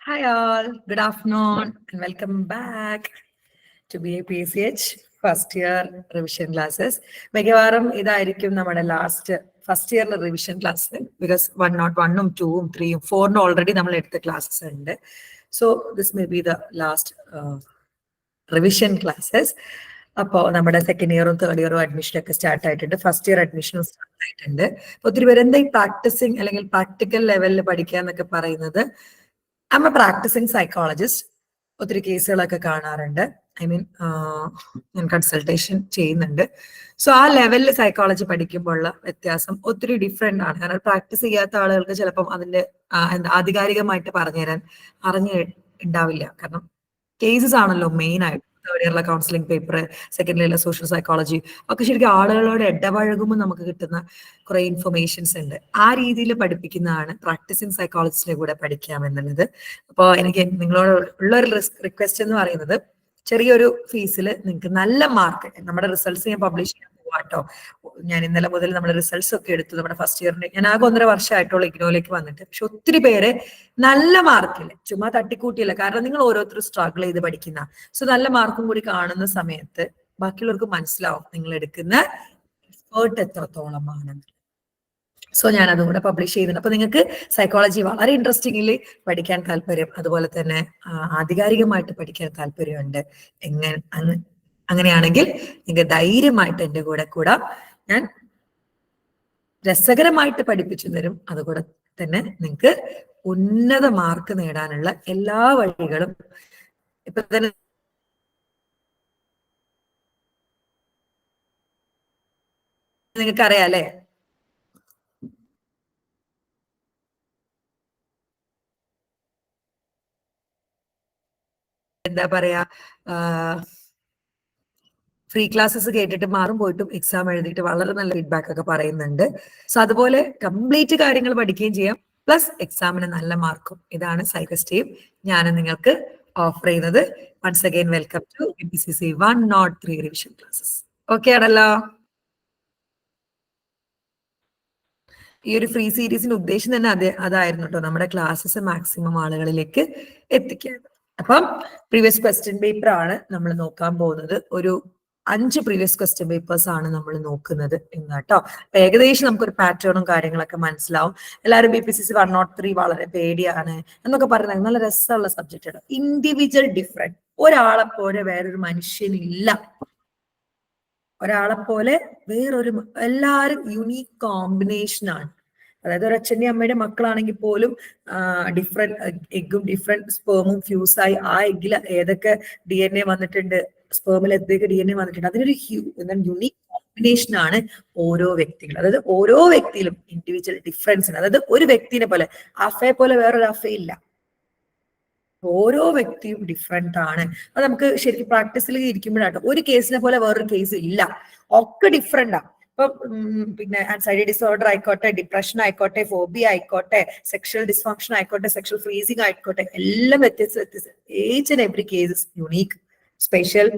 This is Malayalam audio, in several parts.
Hi all, good afternoon and welcome back to BAPCH first year revision classes. മിക്കവാറും ഇതായിരിക്കും നമ്മുടെ ഫസ്റ്റ് ഇയറിലെ റിവിഷൻ ക്ലാസ്. ബിക്കോസ് 101-ഉം 2-ഉം 3-ഉം 4-നും ഓൾറെഡി നമ്മൾ എടുത്ത ക്ലാസ്സസ് ഉണ്ട്. So this may be the last revision classes. അപ്പോൾ നമ്മുടെ സെക്കൻഡ് ഇയറും തേർഡ് ഇയറും അഡ്മിഷനൊക്കെ സ്റ്റാർട്ട് ആയിട്ടുണ്ട്. ഫസ്റ്റ് ഇയർ അഡ്മിഷനും സ്റ്റാർട്ട് ആയിട്ടുണ്ട്. ഒത്തിരി പേര് എന്താ ഈ പ്രാക്ടീസിങ് അല്ലെങ്കിൽ പ്രാക്ടിക്കൽ ലെവലിൽ പഠിക്കുക എന്നൊക്കെ പറയുന്നത്. I am a practising psychologist. ഒത്തിരി കേസുകളൊക്കെ കാണാറുണ്ട്. ഞാൻ കൺസൾട്ടേഷൻ ചെയ്യുന്നുണ്ട്. സോ ആ ലെവലിൽ സൈക്കോളജി പഠിക്കുമ്പോൾ ഉള്ള വ്യത്യാസം ഒത്തിരി ഡിഫറെന്റ് ആണ്. കാരണം പ്രാക്ടീസ് ചെയ്യാത്ത ആളുകൾക്ക് ചിലപ്പം അതിന്റെ ആധികാരികമായിട്ട് പറഞ്ഞുതരാൻ ഉണ്ടാവില്ല. കാരണം കേസസ് ആണല്ലോ മെയിൻ ആയിട്ട്. തേർഡ് ഇയറിലെ കൗൺസിലിംഗ് പേപ്പർ, സെക്കൻഡ് ഇയറിലെ സോഷ്യൽ സൈക്കോളജി ഒക്കെ ശരിക്കും ആളുകളോട് ഇടപഴകുമ്പോൾ നമുക്ക് കിട്ടുന്ന കുറെ ഇൻഫർമേഷൻസ് ഉണ്ട്. ആ രീതിയിൽ പഠിപ്പിക്കുന്നതാണ് പ്രാക്ടീസിങ് സൈക്കോളജിസ്റ്റിന്റെ കൂടെ പഠിക്കാം എന്നുള്ളത്. അപ്പോൾ എനിക്ക് നിങ്ങളോട് ഉള്ള ഒരു റിക്വസ്റ്റ് എന്ന് പറയുന്നത്, ചെറിയൊരു ഫീസിൽ നിങ്ങൾക്ക് നല്ല മാർക്ക്, നമ്മുടെ റിസൾട്ട്സ് ഞാൻ പബ്ലിഷ് ചെയ്യാൻ പോവാട്ടോ. ഞാൻ ഇന്നലെ മുതൽ നമ്മുടെ റിസൾട്ട്സ് ഒക്കെ എടുത്തു. നമ്മുടെ ഫസ്റ്റ് ഇയറിന്റെ ഞാൻ ആകെ 1.5 വർഷമായിട്ടുള്ള ഇഗ്നോയിലേക്ക് വന്നിട്ട്. പക്ഷെ ഒത്തിരി പേര് നല്ല മാർക്കില്ല, ചുമ്മാ തട്ടിക്കൂട്ടിയില്ല. കാരണം നിങ്ങൾ ഓരോരുത്തരും സ്ട്രഗിൾ ചെയ്ത് പഠിക്കുന്ന. സോ നല്ല മാർക്കും കൂടി കാണുന്ന സമയത്ത് ബാക്കിയുള്ളവർക്ക് മനസ്സിലാവും നിങ്ങൾ എടുക്കുന്ന എഫേർട്ട് എത്രത്തോളമാണ്. സോ ഞാൻ അതും കൂടെ പബ്ലിഷ് ചെയ്യുന്നുണ്ട്. അപ്പൊ നിങ്ങൾക്ക് സൈക്കോളജി വളരെ ഇൻട്രസ്റ്റിംഗിൽ പഠിക്കാൻ താല്പര്യം, അതുപോലെ തന്നെ ആധികാരികമായിട്ട് പഠിക്കാൻ താല്പര്യമുണ്ട്. അങ്ങനെയാണെങ്കിൽ നിങ്ങൾക്ക് ധൈര്യമായിട്ട് എൻ്റെ കൂടെ കൂടാം. ഞാൻ രസകരമായിട്ട് പഠിപ്പിച്ചു തരും. അതുകൂടെ തന്നെ നിങ്ങൾക്ക് ഉന്നത മാർക്ക് നേടാനുള്ള എല്ലാ വഴികളും ഇപ്പൊ തന്നെ നിങ്ങൾക്ക് അറിയാം അല്ലെ. എന്താ പറയാ, ഫ്രീ ക്ലാസ്സസ് കേട്ടിട്ട് മാറും പോയിട്ടും എക്സാം എഴുതിയിട്ട് വളരെ നല്ല ഫീഡ്ബാക്ക് ഒക്കെ പറയുന്നുണ്ട്. സോ അതുപോലെ കംപ്ലീറ്റ് കാര്യങ്ങൾ പഠിക്കുകയും ചെയ്യാം, പ്ലസ് എക്സാമിന് നല്ല മാർക്കും. ഇതാണ് സൈക്കസ് ടീം ഞാൻ നിങ്ങൾക്ക് ഓഫർ ചെയ്യുന്നത്. Once again welcome to BPCC 103 revision classes. Okay ആണല്ലോ. ഈ ഒരു ഫ്രീ സീരീസിന്റെ ഉദ്ദേശം തന്നെ അതായിരുന്നു കേട്ടോ, നമ്മുടെ ക്ലാസ്സസ് മാക്സിമം ആളുകളിലേക്ക് എത്തിക്കാൻ. അപ്പം പ്രീവിയസ് ക്വസ്റ്റ്യൻ പേപ്പർ ആണ് നമ്മൾ നോക്കാൻ പോകുന്നത്. ഒരു 5 പ്രീവിയസ് ക്വസ്റ്റ്യൻ പേപ്പേഴ്സ് ആണ് നമ്മൾ നോക്കുന്നത് ഇന്ന് കേട്ടോ. അപ്പൊ ഏകദേശം നമുക്കൊരു പാറ്റേണും കാര്യങ്ങളൊക്കെ മനസ്സിലാവും. എല്ലാവരും BPCC 103 വളരെ പേടിയാണ് എന്നൊക്കെ പറയുന്നത് നല്ല രസമുള്ള സബ്ജക്റ്റ് ആണ്. ഇൻഡിവിജ്വൽ ഡിഫറെന്റ്, ഒരാളെ പോലെ വേറൊരു മനുഷ്യനില്ല. ഒരാളെ പോലെ എല്ലാവരും യുണീക്ക് കോമ്പിനേഷൻ ആണ്. അതായത് ഒരു അച്ഛൻ്റെ അമ്മയുടെ മക്കളാണെങ്കിൽ പോലും ഡിഫറെന്റ് എഗ്ഗും ഡിഫറെന്റ് സ്പേമും ഫ്യൂസായി ആ എഗ്ഗിൽ ഏതൊക്കെ DNA വന്നിട്ടുണ്ട്, സ്പേമിൽ എന്തൊക്കെ DNA വന്നിട്ടുണ്ട്, അതിനൊരു യുണീക്ക് കോമ്പിനേഷൻ ആണ് ഓരോ വ്യക്തികൾ. അതായത് ഓരോ വ്യക്തിയിലും ഇൻഡിവിജ്വൽ ഡിഫറൻസ് ഉണ്ട്. അതായത് ഒരു വ്യക്തിനെ പോലെ, അഫയെ പോലെ വേറൊരു അഫ ഇല്ല. ഓരോ വ്യക്തിയും ഡിഫറെന്റ് ആണ്. അത് നമുക്ക് ശരിക്കും പ്രാക്ടീസിൽ ഇരിക്കുമ്പോഴാട്ടോ. ഒരു കേസിനെ പോലെ വേറൊരു കേസ് ഇല്ല, ഒക്കെ ഡിഫറെന്റ് ആണ്. ഇപ്പൊ പിന്നെ ആൻസൈറ്റി ഡിസോർഡർ ആയിക്കോട്ടെ, ഡിപ്രഷൻ ആയിക്കോട്ടെ, ഫോബിയ ആയിക്കോട്ടെ, സെക്ഷൽ ഡിസ്ഫങ്ഷൻ ആയിക്കോട്ടെ, സെക്ഷൽ ഫ്രീസിങ് ആയിക്കോട്ടെ, എല്ലാം വ്യത്യസ്ത. Each and every case unique, special,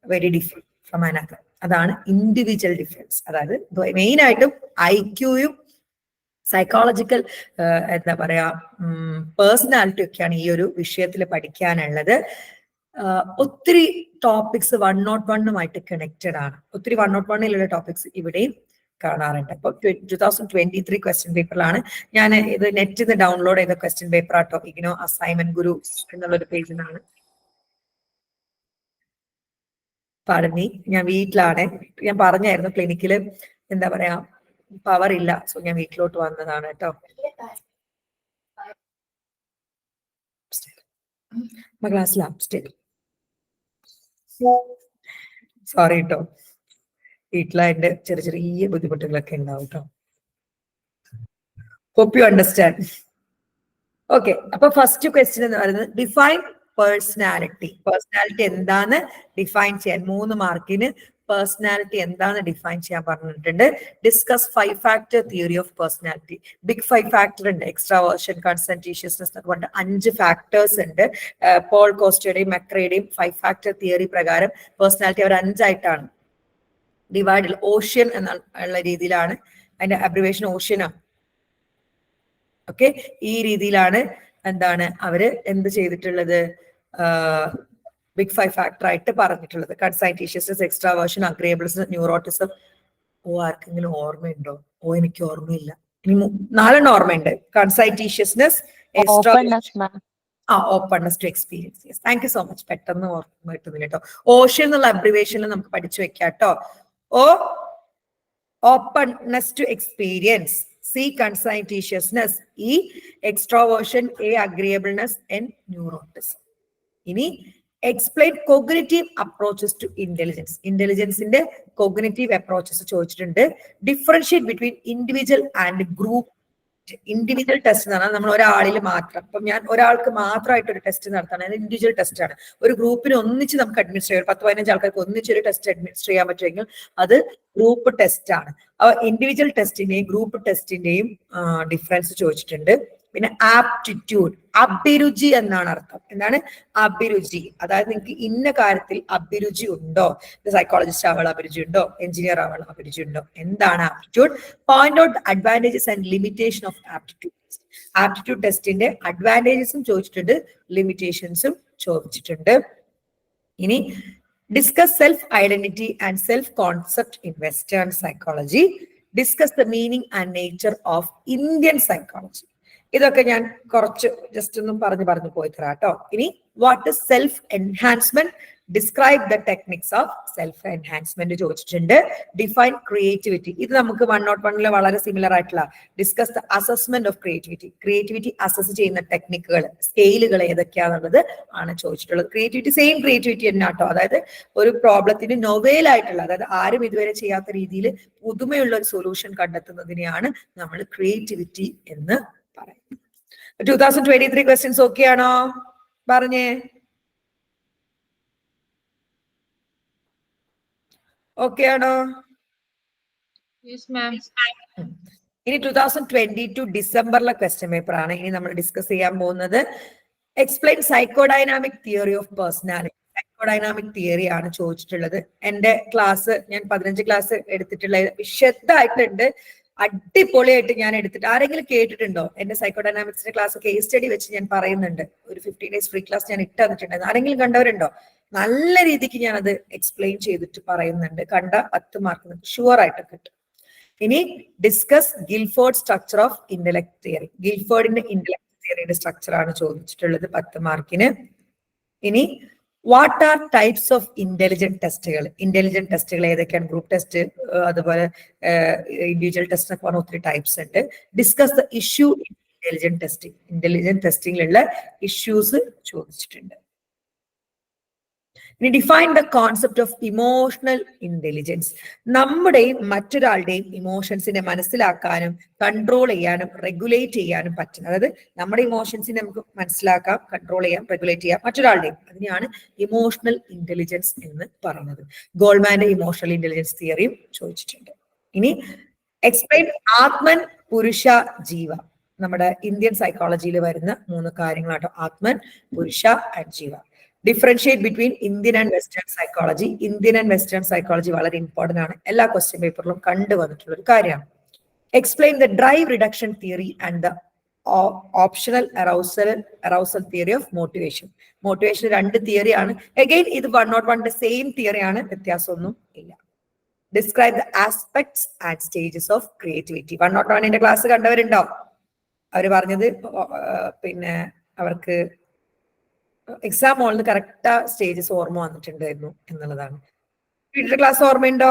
very different from another. അതാണ് ഇൻഡിവിജ്വൽ ഡിഫറൻസ്. അതായത് മെയിൻ ആയിട്ടും IQയും സൈക്കോളജിക്കൽ എന്താ പറയാ പേഴ്സണാലിറ്റി ഒക്കെയാണ് ഈ ഒരു വിഷയത്തിൽ പഠിക്കാനുള്ളത്. ഒത്തിരി ടോപ്പിക്സ് 101-ഉമായിട്ട് കണക്റ്റഡ് ആണ്. ഒത്തിരി 101-ലുള്ള ടോപ്പിക്സ് ഇവിടെയും കാണാറുണ്ട്. അപ്പൊ 2023 ക്വസ്റ്റ്യൻ പേപ്പറിലാണ് ഞാൻ ഇത് നെറ്റിൽ നിന്ന് ഡൗൺലോഡ് ചെയ്ത ക്വസ്റ്റ്യൻ പേപ്പർ ആട്ടോ. ഇഗ്നോ അസൈൻമെന്റ് ഗുരു എന്നുള്ളൊരു പേജിൽ നിന്നാണ്. പാടന്നി, ഞാൻ വീട്ടിലാണ്. ഞാൻ പറഞ്ഞായിരുന്നു ക്ലിനിക്കില് എന്താ പറയാ പവർ ഇല്ല. സോ ഞാൻ വീട്ടിലോട്ട് വന്നതാണ് കേട്ടോ. ക്ലാസ്സിലാ സോറി കേട്ടോ, വീട്ടിലായിട്ട് ചെറിയ ബുദ്ധിമുട്ടുകളൊക്കെ ഉണ്ടാവും കേട്ടോ. Hope you understand. ഓക്കെ, അപ്പൊ ഫസ്റ്റ് ക്വസ്റ്റ്യൻ എന്ന് പറയുന്നത് ഡിഫൈൻ പേഴ്സണാലിറ്റി. പേഴ്സണാലിറ്റി എന്താന്ന് ഡിഫൈൻ ചെയ്യാൻ 3 മാർക്കിന് പേഴ്സണാലിറ്റി എന്താന്ന് ഡിഫൈൻ ചെയ്യാൻ പറഞ്ഞിട്ടുണ്ട്. Discuss 5 factor theory of personality. Big 5 factor ഉണ്ട്. എക്സ്ട്രാവേർഷൻ, കൺസെൻട്രേഷ്യസ്നെസ് എന്നൊക്കെ പറഞ്ഞിട്ട് 5 ഫാക്ടേഴ്സ് ഉണ്ട്. പോൾ കോസ്റ്റയുടെയും മെക്രയുടെയും 5 ഫാക്ടർ തിയറി പ്രകാരം പേഴ്സണാലിറ്റി അവർ 5 ആയിട്ടാണ് ഡിവൈഡ്. ഓഷ്യൻ എന്നുള്ള രീതിയിലാണ് അതിന്റെ അബ്രിവേഷൻ, ഓഷ്യനാണ്. ഓക്കെ, ഈ രീതിയിലാണ് എന്താണ് അവര് എന്ത് ചെയ്തിട്ടുള്ളത്, ബിഗ് 5 ഫാക്ടർ ആയിട്ട് പറഞ്ഞിട്ടുള്ളത്. Conscientiousness, extraversion, agreeables, neuroticism. ആർക്കെങ്കിലും ഓർമ്മയുണ്ടോ? എനിക്ക് ഓർമ്മയില്ല. ഇനി 4 ഓർമ്മയുണ്ട്. Conscientiousness, openness to experience. Yes, thank you so much. പെട്ടെന്ന് ഓർമ്മ കിട്ടുന്നില്ല കേട്ടോ. ഓഷ്യൻ എന്നുള്ള അബ്രിവേഷനിൽ നമുക്ക് പഠിച്ചു വെക്കാം കേട്ടോ. Openness to experience, C conscientiousness, E extroversion, A agreeableness, N neuroticism. ഇനി explain cognitive approaches to intelligence. ഇന്റലിജൻസിന്റെ കോഗ്നിറ്റീവ് അപ്രോച്ചസ് ചോദിച്ചിട്ടുണ്ട്. Differentiate between individual and group. Individual test എന്ന് പറഞ്ഞാൽ നമ്മൾ ഒരാളിൽ മാത്രം, ഇപ്പം ഞാൻ ഒരാൾക്ക് മാത്രമായിട്ട് ഒരു ടെസ്റ്റ് നടത്താണ്, അത് ഇൻഡിവിജ്വൽ ടെസ്റ്റ് ആണ്. ഒരു ഗ്രൂപ്പിന് ഒന്നിച്ച് നമുക്ക് അഡ്മിനിസ്റ്റർ ചെയ്യാം, 10-15 ആൾക്കാർക്ക് ഒന്നിച്ച് ഒരു ടെസ്റ്റ് അഡ്മിനിസ്റ്റർ ചെയ്യാൻ പറ്റുമെങ്കിൽ അത് ഗ്രൂപ്പ് ടെസ്റ്റ് ആണ്. ഇൻഡിവിജ്വൽ ടെസ്റ്റിന്റെയും ഗ്രൂപ്പ് ടെസ്റ്റിന്റെയും ഡിഫറൻസ് ചോദിച്ചിട്ടുണ്ട്. പിന്നെ ആപ്റ്റിറ്റ്യൂഡ്, അഭിരുചി എന്നാണ് അർത്ഥം. എന്താണ് അഭിരുചി? അതായത് നിങ്ങൾക്ക് ഇന്ന കാര്യത്തിൽ അഭിരുചി ഉണ്ടോ? സൈക്കോളജിസ്റ്റ് ആവാൻ അഭിരുചി ഉണ്ടോ? എഞ്ചിനീയർ ആവാൻ അഭിരുചി ഉണ്ടോ? എന്താണ് aptitude? Point out advantages and limitation of aptitude. Aptitude ടെസ്റ്റിന്റെ അഡ്വാൻറ്റേജസും ചോദിച്ചിട്ടുണ്ട്, ലിമിറ്റേഷൻസും ചോദിച്ചിട്ടുണ്ട്. ഇനി discuss self identity and self concept in western psychology. Discuss the meaning and nature of Indian psychology. ഇതൊക്കെ ഞാൻ കുറച്ച് ജസ്റ്റ് ഒന്നും പറഞ്ഞു പോയി തരാം കേട്ടോ. ഇനി what is self enhancement? Describe the techniques of self enhancement ചോദിച്ചിട്ടുണ്ട്. Define creativity. ഇത് നമുക്ക് 101 വളരെ സിമിലർ ആയിട്ടുള്ള. Discuss the assessment of creativity. Creativity assess ചെയ്യുന്ന ടെക്നിക്കുകൾ, സ്കെയിലുകൾ ഏതൊക്കെയാണെന്നുള്ളത് ആണ് ചോദിച്ചിട്ടുള്ളത്. ക്രിയേറ്റിവിറ്റി സെയിം ക്രിയേറ്റിവിറ്റി തന്നെ കേട്ടോ. അതായത് ഒരു പ്രോബ്ലത്തിന് നൊവേൽ ആയിട്ടുള്ള, അതായത് ആരും ഇതുവരെ ചെയ്യാത്ത രീതിയിൽ പുതുമയുള്ള ഒരു സൊല്യൂഷൻ കണ്ടെത്തുന്നതിനെയാണ് നമ്മൾ ക്രിയേറ്റിവിറ്റി എന്ന് പറയുന്നത്. 2023 ക്വസ്റ്റ്യൻസ് ഓക്കെ ആണോ? പറഞ്ഞേ. ഓക്കെ ആണോ? ഇനി 2022 ഡിസംബറിലെ ക്വസ്റ്റ്യൻ പേപ്പർ ആണ് ഇനി നമ്മൾ ഡിസ്കസ് ചെയ്യാൻ പോകുന്നത്. Explain psychodynamic theory of personality. Psychodynamic theory ആണ് ചോദിച്ചിട്ടുള്ളത്. എന്റെ ക്ലാസ് ഞാൻ 15 ക്ലാസ് എടുത്തിട്ടുള്ള വിശദമായിട്ടുണ്ട്, അടിപൊളിയായിട്ട് ഞാൻ എടുത്തിട്ട്. ആരെങ്കിലും കേട്ടിട്ടുണ്ടോ എന്റെ സൈക്കോഡൈനാമിക്സിന്റെ ക്ലാസ്? കേസ് സ്റ്റഡി വെച്ച് ഞാൻ പറയുന്നുണ്ട്. ഒരു 15 ഡേയ്സ് ഫ്രീ ക്ലാസ് ഞാൻ ഇട്ട് തന്നിട്ടുണ്ടായിരുന്നു. ആരെങ്കിലും കണ്ടവരുണ്ടോ? നല്ല രീതിക്ക് ഞാൻ അത് എക്സ്പ്ലെയിൻ ചെയ്തിട്ട് പറയുന്നുണ്ട്. കണ്ട 10 മാർക്ക് ഷുവർ ആയിട്ട് കിട്ടും. ഇനി discuss Guilford structure of intellect theory. ഗിൽഫോർഡിന്റെ ഇന്റലക്ട് തിയറിയുടെ സ്ട്രക്ചർ ആണ് ചോദിച്ചിട്ടുള്ളത് 10 മാർക്കിന്. ഇനി what are types of intelligent ടെസ്റ്റുകൾ? ഇന്റലിജന്റ് ടെസ്റ്റുകൾ ഏതൊക്കെയാണ്? ഗ്രൂപ്പ് ടെസ്റ്റ്, അതുപോലെ ഇൻഡിവിജ്വൽ ടെസ്റ്റ് എന്നൊക്കെ പറഞ്ഞ ഒത്തിരി ടൈപ്സ് ഉണ്ട്. Discuss the issue in intelligent testing. Intelligent ടെസ്റ്റിംഗിലുള്ള ഇഷ്യൂസ് ചോദിച്ചിട്ടുണ്ട്. ഇനി define the concept of emotional intelligence. നമ്മുടെയും മറ്റൊരാളുടെയും ഇമോഷൻസിനെ മനസ്സിലാക്കാനും കൺട്രോൾ ചെയ്യാനും റെഗുലേറ്റ് ചെയ്യാനും പറ്റും. അതായത് നമ്മുടെ ഇമോഷൻസിനെ നമുക്ക് മനസ്സിലാക്കാം, കൺട്രോൾ ചെയ്യാം, റെഗുലേറ്റ് ചെയ്യാം, മറ്റൊരാളുടെയും. അതിനെയാണ് ഇമോഷണൽ ഇന്റലിജൻസ് എന്ന് പറയുന്നത്. ഗോൾമാന്റെ ഇമോഷണൽ ഇന്റലിജൻസ് തിയറിയും ചോദിച്ചിട്ടുണ്ട്. ഇനി എക്സ്പ്ലെയിൻ ആത്മൻ, പുരുഷ, ജീവ. നമ്മുടെ ഇന്ത്യൻ സൈക്കോളജിയിൽ വരുന്ന 3 കാര്യങ്ങളാട്ടോ. Atman, Purusha and Jiva. Differentiate between Indian and Western psychology. Indian and Western psychology വളരെ ഇമ്പോർട്ടന്റ് ആണ്, എല്ലാ ക്വസ്റ്റ്യൻ പേപ്പറിലും കണ്ടുവന്നിട്ടുള്ള ഒരു കാര്യമാണ്. Explain the drive reduction theory and the optional arousal theory of motivation. Motivation 2 തിയറിയാണ്. അഗൈൻ ഇത് 101 സെയിം തിയറിയാണ്, വ്യത്യാസമൊന്നും ഇല്ല. Describe the aspects and stages of creativity. 101 class കണ്ടവരുണ്ടോ? അവര് പറഞ്ഞത് പിന്നെ അവർക്ക് എക്സാം ഹോളിൽ കറക്റ്റ് സ്റ്റേജസ് ഓർമ്മ വന്നിട്ടുണ്ടായിരുന്നു എന്നുള്ളതാണ്. വീട്ടിലെ ക്ലാസ് ഓർമ്മയുണ്ടോ?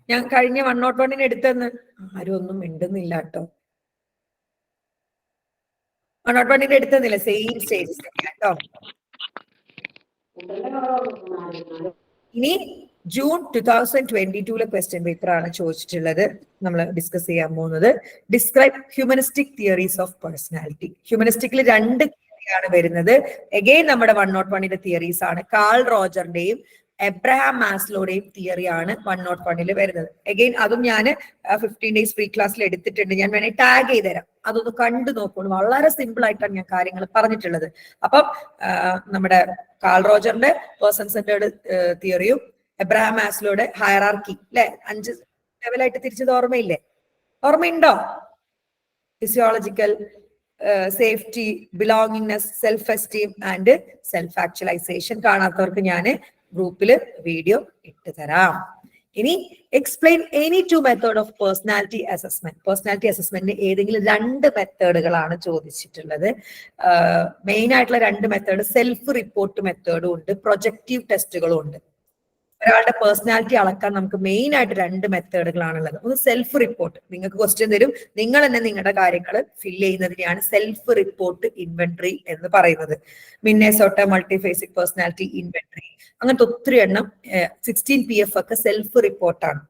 ഞാൻ കഴിഞ്ഞ 101 എടുത്തെന്ന് ആരും ഒന്നും മിണ്ടുന്നില്ല കേട്ടോ. 101 എടുത്തെന്നില്ല, സെയിം സ്റ്റേജസ് കേട്ടോ. ഇനി ജൂൺ 2022 ക്വസ്റ്റ്യൻ പേപ്പർ ആണ് ചോദിച്ചിട്ടുള്ളത്. നമ്മൾ ഡിസ്കസ് ചെയ്യാൻ പോകുന്നത് describe humanistic theories of personality. ഹ്യൂമനിസ്റ്റിക്കിൽ 2 തിയറിയാണ് വരുന്നത്. എഗെയിൻ നമ്മുടെ 101 തിയറീസ് ആണ്. കാൾ റോജറിന്റെയും എബ്രഹാം മാസ്ലോയുടെയും തിയറിയാണ് 101 വരുന്നത്. എഗെയിൻ അതും ഞാൻ 15 ഡേയ്സ് ഫ്രീ ക്ലാസ്സിൽ എടുത്തിട്ടുണ്ട്. ഞാൻ വേണേൽ ടാഗ് ചെയ്ത് തരാം, അതൊന്ന് കണ്ടു നോക്കുള്ളൂ. വളരെ സിമ്പിൾ ആയിട്ടാണ് ഞാൻ കാര്യങ്ങൾ പറഞ്ഞിട്ടുള്ളത്. അപ്പം നമ്മുടെ കാൾ റോജറിന്റെ പേഴ്സൺ സെന്റേർഡ് തിയറിയും എബ്രഹാം മാസ്ലോയുടെ ഹയറാർക്കി അല്ലെ 5 ലെവലായിട്ട് തിരിച്ചത് ഓർമ്മയില്ലേ? ഓർമ്മയുണ്ടോ? Physiological, safety, belongingness, self esteem and self actualisation. കാണാത്തവർക്ക് ഞാൻ ഗ്രൂപ്പിൽ വീഡിയോ ഇട്ട് തരാം. ഇനി explain any two method of personality assessment. Personality അസസ്മെന്റിന് ഏതെങ്കിലും 2 മെത്തേഡുകളാണ് ചോദിച്ചിട്ടുള്ളത്. മെയിൻ ആയിട്ടുള്ള 2 മെത്തേഡ് സെൽഫ് റിപ്പോർട്ട് മെത്തേഡും ഉണ്ട്, പ്രൊജക്റ്റീവ് ടെസ്റ്റുകളും ഉണ്ട്. ഒരാളുടെ പേഴ്സണാലിറ്റി അളക്കാൻ നമുക്ക് മെയിൻ ആയിട്ട് 2 മെത്തേഡുകളാണുള്ളത്. ഒന്ന് സെൽഫ് റിപ്പോർട്ട്, നിങ്ങൾക്ക് ക്വസ്റ്റ്യൻ തരും, നിങ്ങൾ തന്നെ നിങ്ങളുടെ കാര്യങ്ങൾ ഫില്ല് ചെയ്യുന്നതിനെയാണ് സെൽഫ് റിപ്പോർട്ട് ഇൻവെന്ററി എന്ന് പറയുന്നത്. മിന്നേസോട്ട മൾട്ടിഫേസിക് പേഴ്സണാലിറ്റി ഇൻവെന്ററി, അങ്ങനത്തെ ഒത്തിരി എണ്ണം 16 PF ഒക്കെ സെൽഫ് റിപ്പോർട്ടാണ്.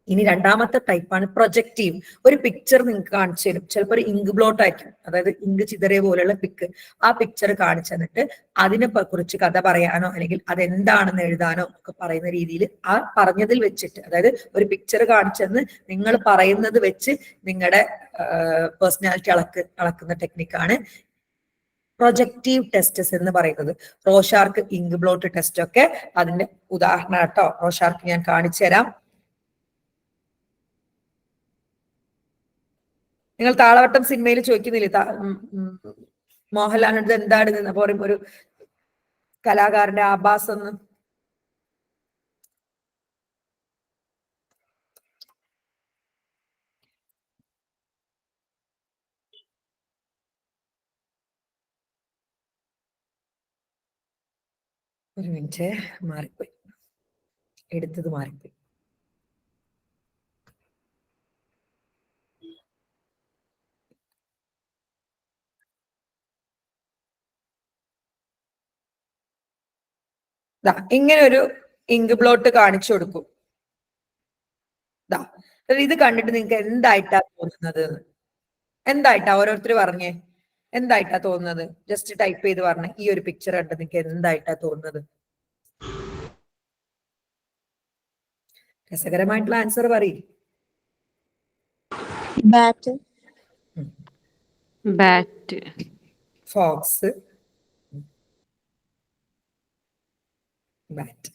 ഇനി രണ്ടാമത്തെ ടൈപ്പാണ് പ്രൊജക്റ്റീവ്. ഒരു പിക്ചർ നിങ്ങൾക്ക് കാണിച്ചു തരും, ചിലപ്പോൾ ഒരു ഇങ്ക് ബ്ലോട്ട് ആയിരിക്കും, അതായത് ഇങ്ക് ചിതറിയ പോലെയുള്ള പിക്ക്. ആ പിക്ചർ കാണിച്ചു തന്നിട്ട് അതിനെ കുറിച്ച് കഥ പറയാനോ അല്ലെങ്കിൽ അതെന്താണെന്ന് എഴുതാനോ ഒക്കെ പറയുന്ന രീതിയിൽ ആ പറഞ്ഞതിൽ വെച്ചിട്ട്, അതായത് ഒരു പിക്ചർ കാണിച്ചെന്ന് നിങ്ങൾ പറയുന്നത് വെച്ച് നിങ്ങളുടെ പേഴ്സണാലിറ്റി അളക്കുന്ന ടെക്നിക്കാണ് പ്രൊജക്റ്റീവ് ടെസ്റ്റസ് എന്ന് പറയുന്നത്. റോഷാർക്ക് ഇങ്ക് ബ്ലോട്ട് ടെസ്റ്റ് ഒക്കെ അതിന്റെ ഉദാഹരണം കേട്ടോ. റോഷാർക്ക് ഞാൻ കാണിച്ചു തരാം. നിങ്ങൾ താളവട്ടം സിനിമയിൽ ചോദിക്കുന്നില്ലേ മോഹൻലാലിനടുത്ത് എന്താണ് ഇത് അപ്പൊ പറയും ഒരു കലാകാരന്റെ ആഭാസം എന്ന്. ഒരു മിനിറ്റ്, മാറിപ്പോയി, എടുത്തത് മാറിപ്പോയി. ഇങ്ങനെ ഒരു ഇങ്ക് ബ്ലോട്ട് കാണിച്ചു കൊടുക്കും. ഇത് കണ്ടിട്ട് നിങ്ങൾക്ക് എന്തായിട്ടാ തോന്നുന്നത്? എന്തായിട്ടാ ഓരോരുത്തർ പറഞ്ഞേ, എന്തായിട്ടാ തോന്നുന്നത്? ജസ്റ്റ് ടൈപ്പ് ചെയ്ത് പറഞ്ഞേ, ഈ ഒരു പിക്ചർ കണ്ട് നിങ്ങൾക്ക് എന്തായിട്ടാ തോന്നുന്നത്? രസകരമായിട്ടുള്ള ആൻസർ പറയും. Bat, bat, fox, bat.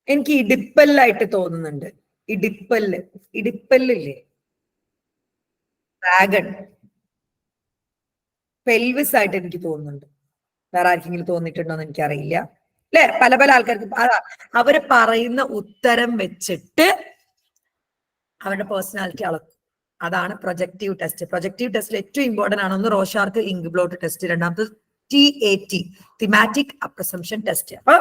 എനിക്ക് ഇടിപ്പല്ലായിട്ട് തോന്നുന്നുണ്ട്. ഇടിപ്പല്ലില്ലേ, ഡ്രാഗൺ, പെൽവിസ് ആയിട്ട് എനിക്ക് തോന്നുന്നുണ്ട്. വേറെ ആർക്കെങ്കിലും തോന്നിയിട്ടുണ്ടോന്ന് എനിക്കറിയില്ല അല്ലെ. പല പല ആൾക്കാർക്ക് അവര് പറയുന്ന ഉത്തരം വെച്ചിട്ട് അവരുടെ പേഴ്സണാലിറ്റി അളക്കും. അതാണ് പ്രൊജക്റ്റീവ് ടെസ്റ്റ്. പ്രൊജക്റ്റീവ് ടെസ്റ്റിൽ ഏറ്റവും ഇമ്പോർട്ടന്റ് ആണ് ഒന്ന് റോഷാർക്ക് ഇങ്ക് ബ്ലോട്ട് ടെസ്റ്റ്, രണ്ടാമത് TAT തിമാറ്റിക് അപ്രസംഷൻ ടെസ്റ്റ്. അപ്പൊ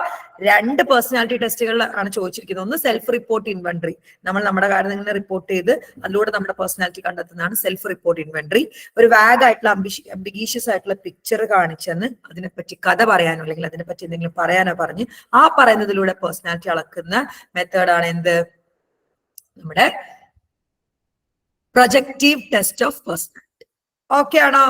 2 പേഴ്സണാലിറ്റി ടെസ്റ്റുകൾ ആണ് ചോദിച്ചിരിക്കുന്നത്. ഒന്ന് സെൽഫ് റിപ്പോർട്ട് ഇൻവെന്ററി, നമ്മൾ നമ്മുടെ കാര്യങ്ങൾ റിപ്പോർട്ട് ചെയ്ത് അതിലൂടെ നമ്മുടെ പേഴ്സണാലിറ്റി കണ്ടെത്തുന്നതാണ് സെൽഫ് റിപ്പോർട്ട് ഇൻവെന്ററി. ഒരു വാഗ് ആയിട്ടുള്ള അംബിഗീഷ്യസ് ആയിട്ടുള്ള പിക്ചർ കാണിച്ചെന്ന് അതിനെപ്പറ്റി കഥ പറയാനോ അല്ലെങ്കിൽ അതിനെപ്പറ്റി എന്തെങ്കിലും പറയാനോ പറഞ്ഞ് ആ പറയുന്നതിലൂടെ പേഴ്സണാലിറ്റി അളക്കുന്ന മെത്തേഡാണ് എന്ത്, നമ്മുടെ projective test of personality. Okay ആണോ?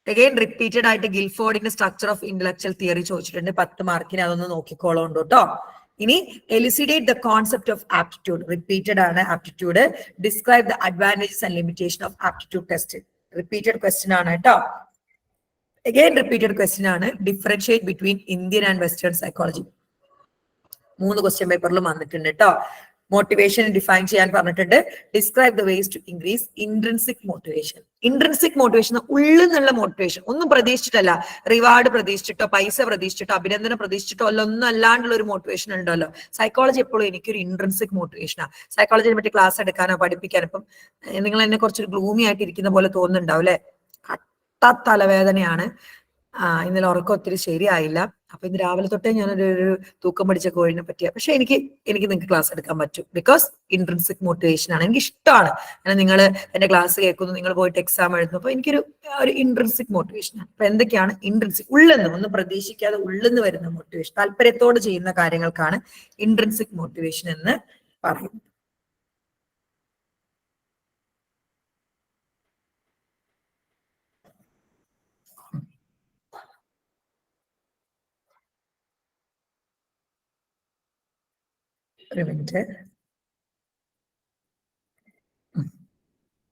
അഗൈൻ റിപ്പീറ്റഡ് ആയിട്ട് ഗിൽഫോർഡിന്റെ സ്ട്രക്ചർ ഓഫ് ഇന്റലക്ച്വൽ തിയറി ചോദിച്ചിട്ടുണ്ട്. 10 മാർക്കിന് അതൊന്ന് നോക്കിക്കോളുണ്ട് കേട്ടോ. ഇനി elucidate the concept of aptitude, repeated ആണ് aptitude. Describe the advantages and limitation of aptitude test, repeated question ആണ് കേട്ടോ. അഗൈൻ റിപ്പീറ്റഡ് ക്വസ്റ്റ്യൻ ആണ്. Differentiate between Indian and Western psychology. 3 question പേപ്പറിലും വന്നിട്ടുണ്ട് കേട്ടോ. മോട്ടിവേഷൻ ഡിഫൈൻ ചെയ്യാൻ പറഞ്ഞിട്ടുണ്ട്. Describe the ways to increase intrinsic motivation. Intrinsic motivation ഉള്ളിൽ നിന്നുള്ള മോട്ടിവേഷൻ, ഒന്നും പ്രതീക്ഷിച്ചിട്ടല്ല, റിവാർഡ് പ്രതീക്ഷിച്ചിട്ടോ പൈസ പ്രതീക്ഷിച്ചിട്ടോ അഭിനന്ദനം പ്രതീക്ഷിച്ചിട്ടോ ഒന്നും അല്ലാണ്ടുള്ള ഒരു മോട്ടിവേഷൻ ഉണ്ടല്ലോ. സൈക്കോളജി എപ്പോഴും എനിക്കൊരു ഇൻട്രിൻസിക് മോട്ടിവേഷനാണ്. സൈക്കോളജിനെ പറ്റി ക്ലാസ് എടുക്കാനോ പഠിപ്പിക്കാനോ. ഇപ്പം നിങ്ങൾ എന്നെ കുറച്ച് ഗ്ലൂമി ആയിട്ട് ഇരിക്കുന്ന പോലെ തോന്നുന്നുണ്ടാവും അല്ലെ. കട്ട തലവേദനയാണ്. ഇന്നലെ ഉറക്കം ഒത്തിരി ശരിയായില്ല. അപ്പൊ ഇന്ന് രാവിലെ തൊട്ടേ ഞാനൊരു തൂക്കം പിടിച്ച കോഴിനെ പറ്റിയ, പക്ഷെ എനിക്ക് നിങ്ങൾക്ക് ക്ലാസ് എടുക്കാൻ പറ്റും. ബിക്കോസ് ഇൻട്രിൻസിക് മോട്ടിവേഷൻ ആണ്, എനിക്ക് ഇഷ്ടമാണ്. അങ്ങനെ നിങ്ങൾ എന്റെ ക്ലാസ് കേൾക്കുന്നു, നിങ്ങൾ പോയിട്ട് എക്സാം എഴുതുന്നു, അപ്പൊ എനിക്കൊരു ഇൻട്രിൻസിക് മോട്ടിവേഷൻ ആണ്. അപ്പൊ എന്തൊക്കെയാണ് ഇൻട്രിൻസിക്? ഉള്ളിന്ന്, ഒന്നും പ്രതീക്ഷിക്കാതെ ഉള്ളിന്ന് വരുന്ന മോട്ടിവേഷൻ, താല്പര്യത്തോട് ചെയ്യുന്ന കാര്യങ്ങൾക്കാണ് ഇൻട്രിൻസിക് മോട്ടിവേഷൻ എന്ന് പറയുന്നത്. ഒരു മിനിറ്റ്.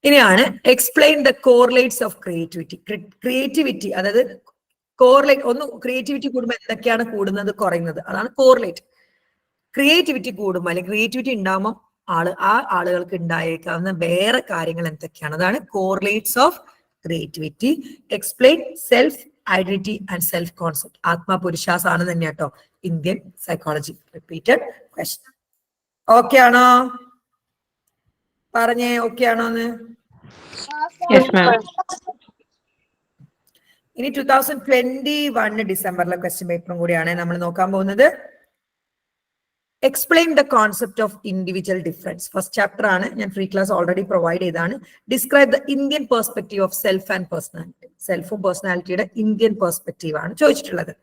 ഇനിയാണ് explain the correlates of creativity. Creativity അതായത് കോറിലേറ്റ്, ഒന്ന് ക്രിയേറ്റിവിറ്റി കൂടുമ്പോൾ എന്തൊക്കെയാണ് കൂടുന്നത് കുറയുന്നത്, അതാണ് കോറിലേറ്റ്. ക്രിയേറ്റിവിറ്റി കൂടുമ്പോൾ അല്ലെങ്കിൽ ക്രിയേറ്റിവിറ്റി ഉണ്ടാകുമ്പോൾ ആളുകൾക്ക് ഉണ്ടായേക്കാവുന്ന വേറെ കാര്യങ്ങൾ എന്തൊക്കെയാണ്? അതാണ് correlates of creativity. Explain self identity and self concept. ആത്മപുരുഷാസാണ് തന്നെ കേട്ടോ Indian psychology. Repeated question. Okay ആണോ? പറഞ്ഞേ ഓക്കെ ആണോന്ന്. ഇനി 2021 ഡിസംബറിലെ ക്വസ്റ്റ്യൻ പേപ്പറും കൂടിയാണ് നമ്മൾ നോക്കാൻ പോകുന്നത്. Explain the concept of individual difference. First chapter ആണ്, ഞാൻ ഫ്രീ ക്ലാസ് ഓൾറെഡി പ്രൊവൈഡ് ചെയ്താണ്. Describe the Indian perspective of self and personality. സെൽഫും പേഴ്സണാലിറ്റിയുടെ ഇന്ത്യൻ പെർസ്പെക്റ്റീവ് ആണ് ചോദിച്ചിട്ടുള്ളത്.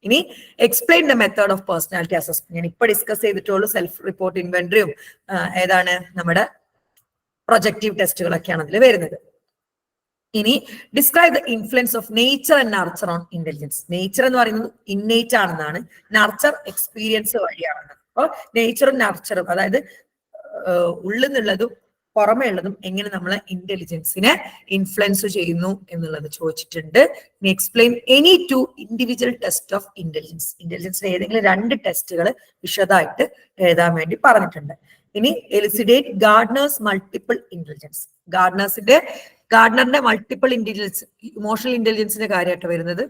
ഇനി explain the method of personality assessment. ഞാൻ ഇപ്പൊ ഡിസ്കസ് ചെയ്തിട്ടുള്ളൂ സെൽഫ് റിപ്പോർട്ട് ഇൻവെന്ററിയും ഏതാണ് നമ്മുടെ പ്രൊജക്റ്റീവ് ടെസ്റ്റുകളൊക്കെയാണ് അതിൽ വരുന്നത്. ഇനി describe the influence of nature and nurture on intelligence. Nature എന്ന് പറയുന്നത് ഇന്നേറ്റ് ആണെന്നാണ്, നർച്ചർ എക്സ്പീരിയൻസ് വഴിയാണെന്ന്. അപ്പോൾ നേച്ചറും നർച്ചറും, അതായത് ഉള്ളിൽ നിന്നുള്ളതും പുറമേ ഉള്ളതും എങ്ങനെ നമ്മളെ ഇന്റലിജൻസിനെ ഇൻഫ്ലുവൻസ് ചെയ്യുന്നു എന്നുള്ളത് ചോദിച്ചിട്ടുണ്ട്. ഇനി explain any two individual test of intelligence. ഇന്റലിജൻസിന്റെ ഏതെങ്കിലും 2 ടെസ്റ്റുകൾ വിശദമായിട്ട് എഴുതാൻ വേണ്ടി പറഞ്ഞിട്ടുണ്ട്. ഇനി എലിസിഡേറ്റ് ഗാർഡ്നേഴ്സ് മൾട്ടിപ്പിൾ ഇന്റലിജൻസ്. ഗാർഡനറിന്റെ മൾട്ടിപ്പിൾ ഇന്റലിജൻസ്, ഇമോഷണൽ ഇന്റലിജൻസിന്റെ കാര്യമായിട്ട് വരുന്നത്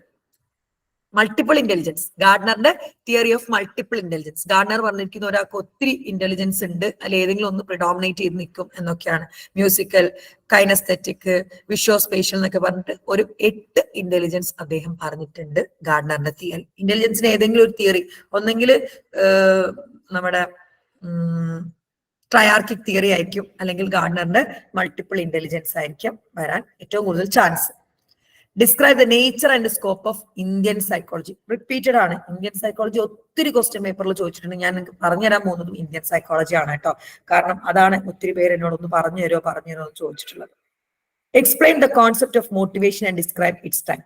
മൾട്ടിപ്പിൾ ഇന്റലിജൻസ്. ഗാർഡനറിന്റെ theory of multiple intelligence. Gardner പറഞ്ഞിരിക്കുന്ന ഒരാൾക്ക് ഒത്തിരി ഇന്റലിജൻസ് ഉണ്ട്, അല്ലെ ഏതെങ്കിലും ഒന്ന് പ്രിഡോമിനേറ്റ് ചെയ്ത് നിൽക്കും എന്നൊക്കെയാണ്. മ്യൂസിക്കൽ, കൈനസ്തെറ്റിക്, വിഷ്വോ സ്പേഷ്യൽ എന്നൊക്കെ പറഞ്ഞിട്ട് ഒരു 8 ഇന്റലിജൻസ് അദ്ദേഹം പറഞ്ഞിട്ടുണ്ട് ഗാർഡനറിന്റെ തിയറി. ഇന്റലിജൻസിന് ഏതെങ്കിലും ഒരു തിയറി, ഒന്നെങ്കിൽ നമ്മുടെ ട്രയാർക്കിക് തിയറി ആയിരിക്കും, അല്ലെങ്കിൽ ഗാർഡനറിന്റെ മൾട്ടിപ്പിൾ ഇന്റലിജൻസ് ആയിരിക്കും വരാൻ ഏറ്റവും കൂടുതൽ chance. Describe the nature and scope of Indian psychology. Repeated ആണ്. ഇന്ത്യൻ സൈക്കോളജി ഒത്തിരി ക്വസ്റ്റ്യൻ പേപ്പറിൽ ചോദിച്ചിട്ടുണ്ട്. ഞാൻ നിങ്ങൾക്ക് പറഞ്ഞുതരാൻ പോകുന്നതും ഇന്ത്യൻ സൈക്കോളജി ആണ് കേട്ടോ. കാരണം അതാണ് ഒത്തിരി പേര് എന്നോടൊന്ന് പറഞ്ഞു തരുമോ എന്ന് ചോദിച്ചിട്ടുള്ളത്. Explain the concept of motivation and describe its time.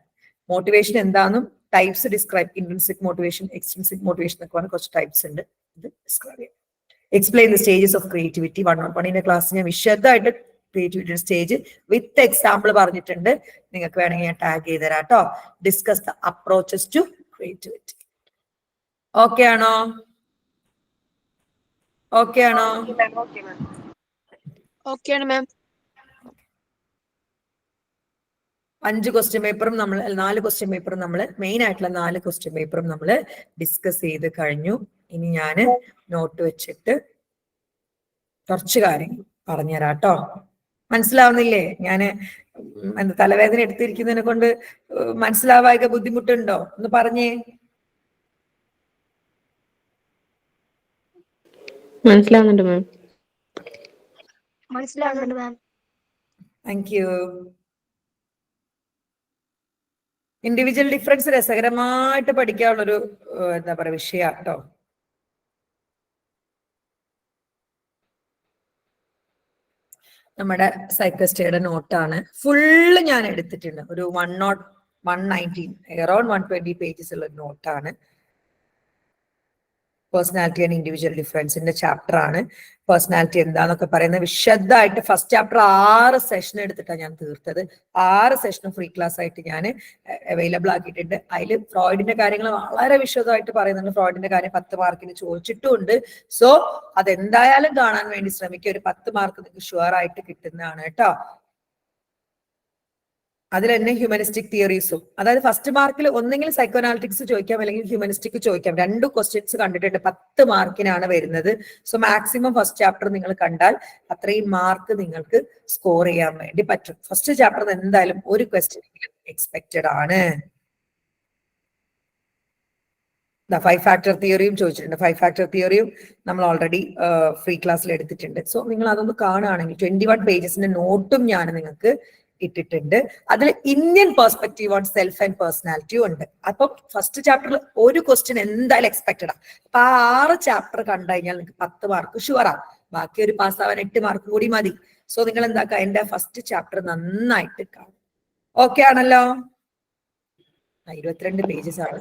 Motivation എന്താണെന്നും types describe. Intrinsic motivation, extrinsic motivation എന്നൊക്കെ പറഞ്ഞ കുറച്ച് ടൈപ്സ് ഉണ്ട്, ഇത് ഡിസ്ക്രൈബ് ചെയ്യാം. Explain the stages of creativity. 1-on-1 class ഞാൻ വിശദമായിട്ട് ക്രിയേറ്റിവിറ്റി സ്റ്റേജ് വിത്ത് എക്സാമ്പിൾ പറഞ്ഞിട്ടുണ്ട്. നിങ്ങൾക്ക് വേണമെങ്കിൽ ഞാൻ ടാഗ് ചെയ്ത് തരാം കേട്ടോ. Discuss the approaches to creativity. Okay ആണോ? ഓക്കെ ആണോ? ഓക്കെയാണ് മാം. 5 ക്വസ്റ്റ്യൻ പേപ്പറും നമ്മൾ 4 ക്വസ്റ്റ്യൻ പേപ്പറും നമ്മൾ മെയിൻ ആയിട്ടുള്ള 4 ക്വസ്റ്റ്യൻ പേപ്പറും നമ്മൾ ഡിസ്കസ് ചെയ്ത് കഴിഞ്ഞു. ഇനി ഞാൻ നോട്ട് വെച്ചിട്ട് കുറച്ച് കാര്യങ്ങൾ പറഞ്ഞുതരാം കേട്ടോ. മനസ്സിലാവുന്നില്ലേ? ഞാന് തലവേദന എടുത്തിരിക്കുന്നതിനെ കൊണ്ട് മനസ്സിലാവായ ബുദ്ധിമുട്ടുണ്ടോ? ഒന്ന് പറഞ്ഞേ. മനസ്സിലാവുന്നുണ്ട് മാം. മനസ്സിലാവുന്നുണ്ട് ma'am. Thank you. Individual difference രസകരമായിട്ട് പഠിക്കാനുള്ളൊരു എന്താ പറയുക വിഷയമാണ് കേട്ടോ. നമ്മുടെ സൈക്കോസ്റ്റയുടെ നോട്ടാണ്. ഫുള്ള് ഞാൻ എടുത്തിട്ടുണ്ട്. ഒരു 119 അറൌണ്ട് 120 പേജസ് ഉള്ള നോട്ടാണ്. പേഴ്സണാലിറ്റി ആൻഡ് ഇൻഡിവിജ്വൽ ഡിഫറൻസിന്റെ ചാപ്റ്റർ ആണ്. പേഴ്സണാലിറ്റി എന്താന്നൊക്കെ പറയുന്നത് വിശദമായിട്ട് ഫസ്റ്റ് ചാപ്റ്റർ 6 സെഷൻ എടുത്തിട്ടാണ് ഞാൻ തീർത്തത്. 6 സെഷനും ഫ്രീ ക്ലാസ് ആയിട്ട് ഞാൻ അവൈലബിൾ ആക്കിയിട്ടുണ്ട്. അതിൽ ഫ്രോയിഡിന്റെ കാര്യങ്ങൾ വളരെ വിശദമായിട്ട് പറയുന്നുണ്ട്. ഫ്രോയിഡിന്റെ കാര്യം 10 മാർക്കിന് ചോദിച്ചിട്ടുമുണ്ട്. സോ അതെന്തായാലും കാണാൻ വേണ്ടി ശ്രമിക്കുക. ഒരു 10 മാർക്ക് നിങ്ങൾക്ക് ഷുവർ ആയിട്ട് കിട്ടുന്നതാണ് കേട്ടോ. അതിൽ തന്നെ ഹ്യൂമനിസ്റ്റിക് തിയറീസും, അതായത് ഫസ്റ്റ് മാർക്കിൽ ഒന്നെങ്കിൽ സൈക്കോനാലിറ്റിക്സ് ചോദിക്കാം, അല്ലെങ്കിൽ ഹ്യൂമനിസ്റ്റിക് ചോദിക്കാം. 2 ക്വസ്റ്റ്യൻസ് കണ്ടിട്ടുണ്ട്. 10 മാർക്കിനാണ് വരുന്നത്. സോ മാക്സിമം ഫസ്റ്റ് ചാപ്റ്റർ നിങ്ങൾ കണ്ടാൽ അത്രയും മാർക്ക് നിങ്ങൾക്ക് സ്കോർ ചെയ്യാൻ വേണ്ടി പറ്റും. ഫസ്റ്റ് ചാപ്റ്റർ എന്തായാലും ഒരു ക്വസ്റ്റ്യൻ എക്സ്പെക്റ്റഡ് ആണ്. 5 ഫാക്ടർ തിയറിയും ചോദിച്ചിട്ടുണ്ട്. 5 ഫാക്ടർ തിയറിയും നമ്മൾ ഓൾറെഡി ഫ്രീ ക്ലാസ്സിൽ എടുത്തിട്ടുണ്ട്. സോ നിങ്ങൾ അതൊന്ന് കാണുകയാണെങ്കിൽ 21 പേജസിന്റെ നോട്ടും ഞാൻ നിങ്ങൾക്ക് ഇട്ടിട്ടുണ്ട്. അതിൽ Indian perspective on self and personality ഉണ്ട്. അപ്പം ഫസ്റ്റ് ചാപ്റ്ററിൽ ഒരു ക്വസ്റ്റ്യൻ എന്തായാലും എക്സ്പെക്റ്റഡ് ആണ്. അപ്പൊ ആ 6 ചാപ്റ്റർ കണ്ടു കഴിഞ്ഞാൽ നിങ്ങൾക്ക് 10 മാർക്ക് ഷുവറാണ്. ബാക്കി ഒരു പാസ്സാവാൻ 8 മാർക്ക് കൂടി മതി. സോ നിങ്ങൾ എന്താക്കുക, എന്റെ ഫസ്റ്റ് ചാപ്റ്റർ നന്നായിട്ട് കാണും. ഓക്കെ ആണല്ലോ? 22 പേജസ് ആണ്.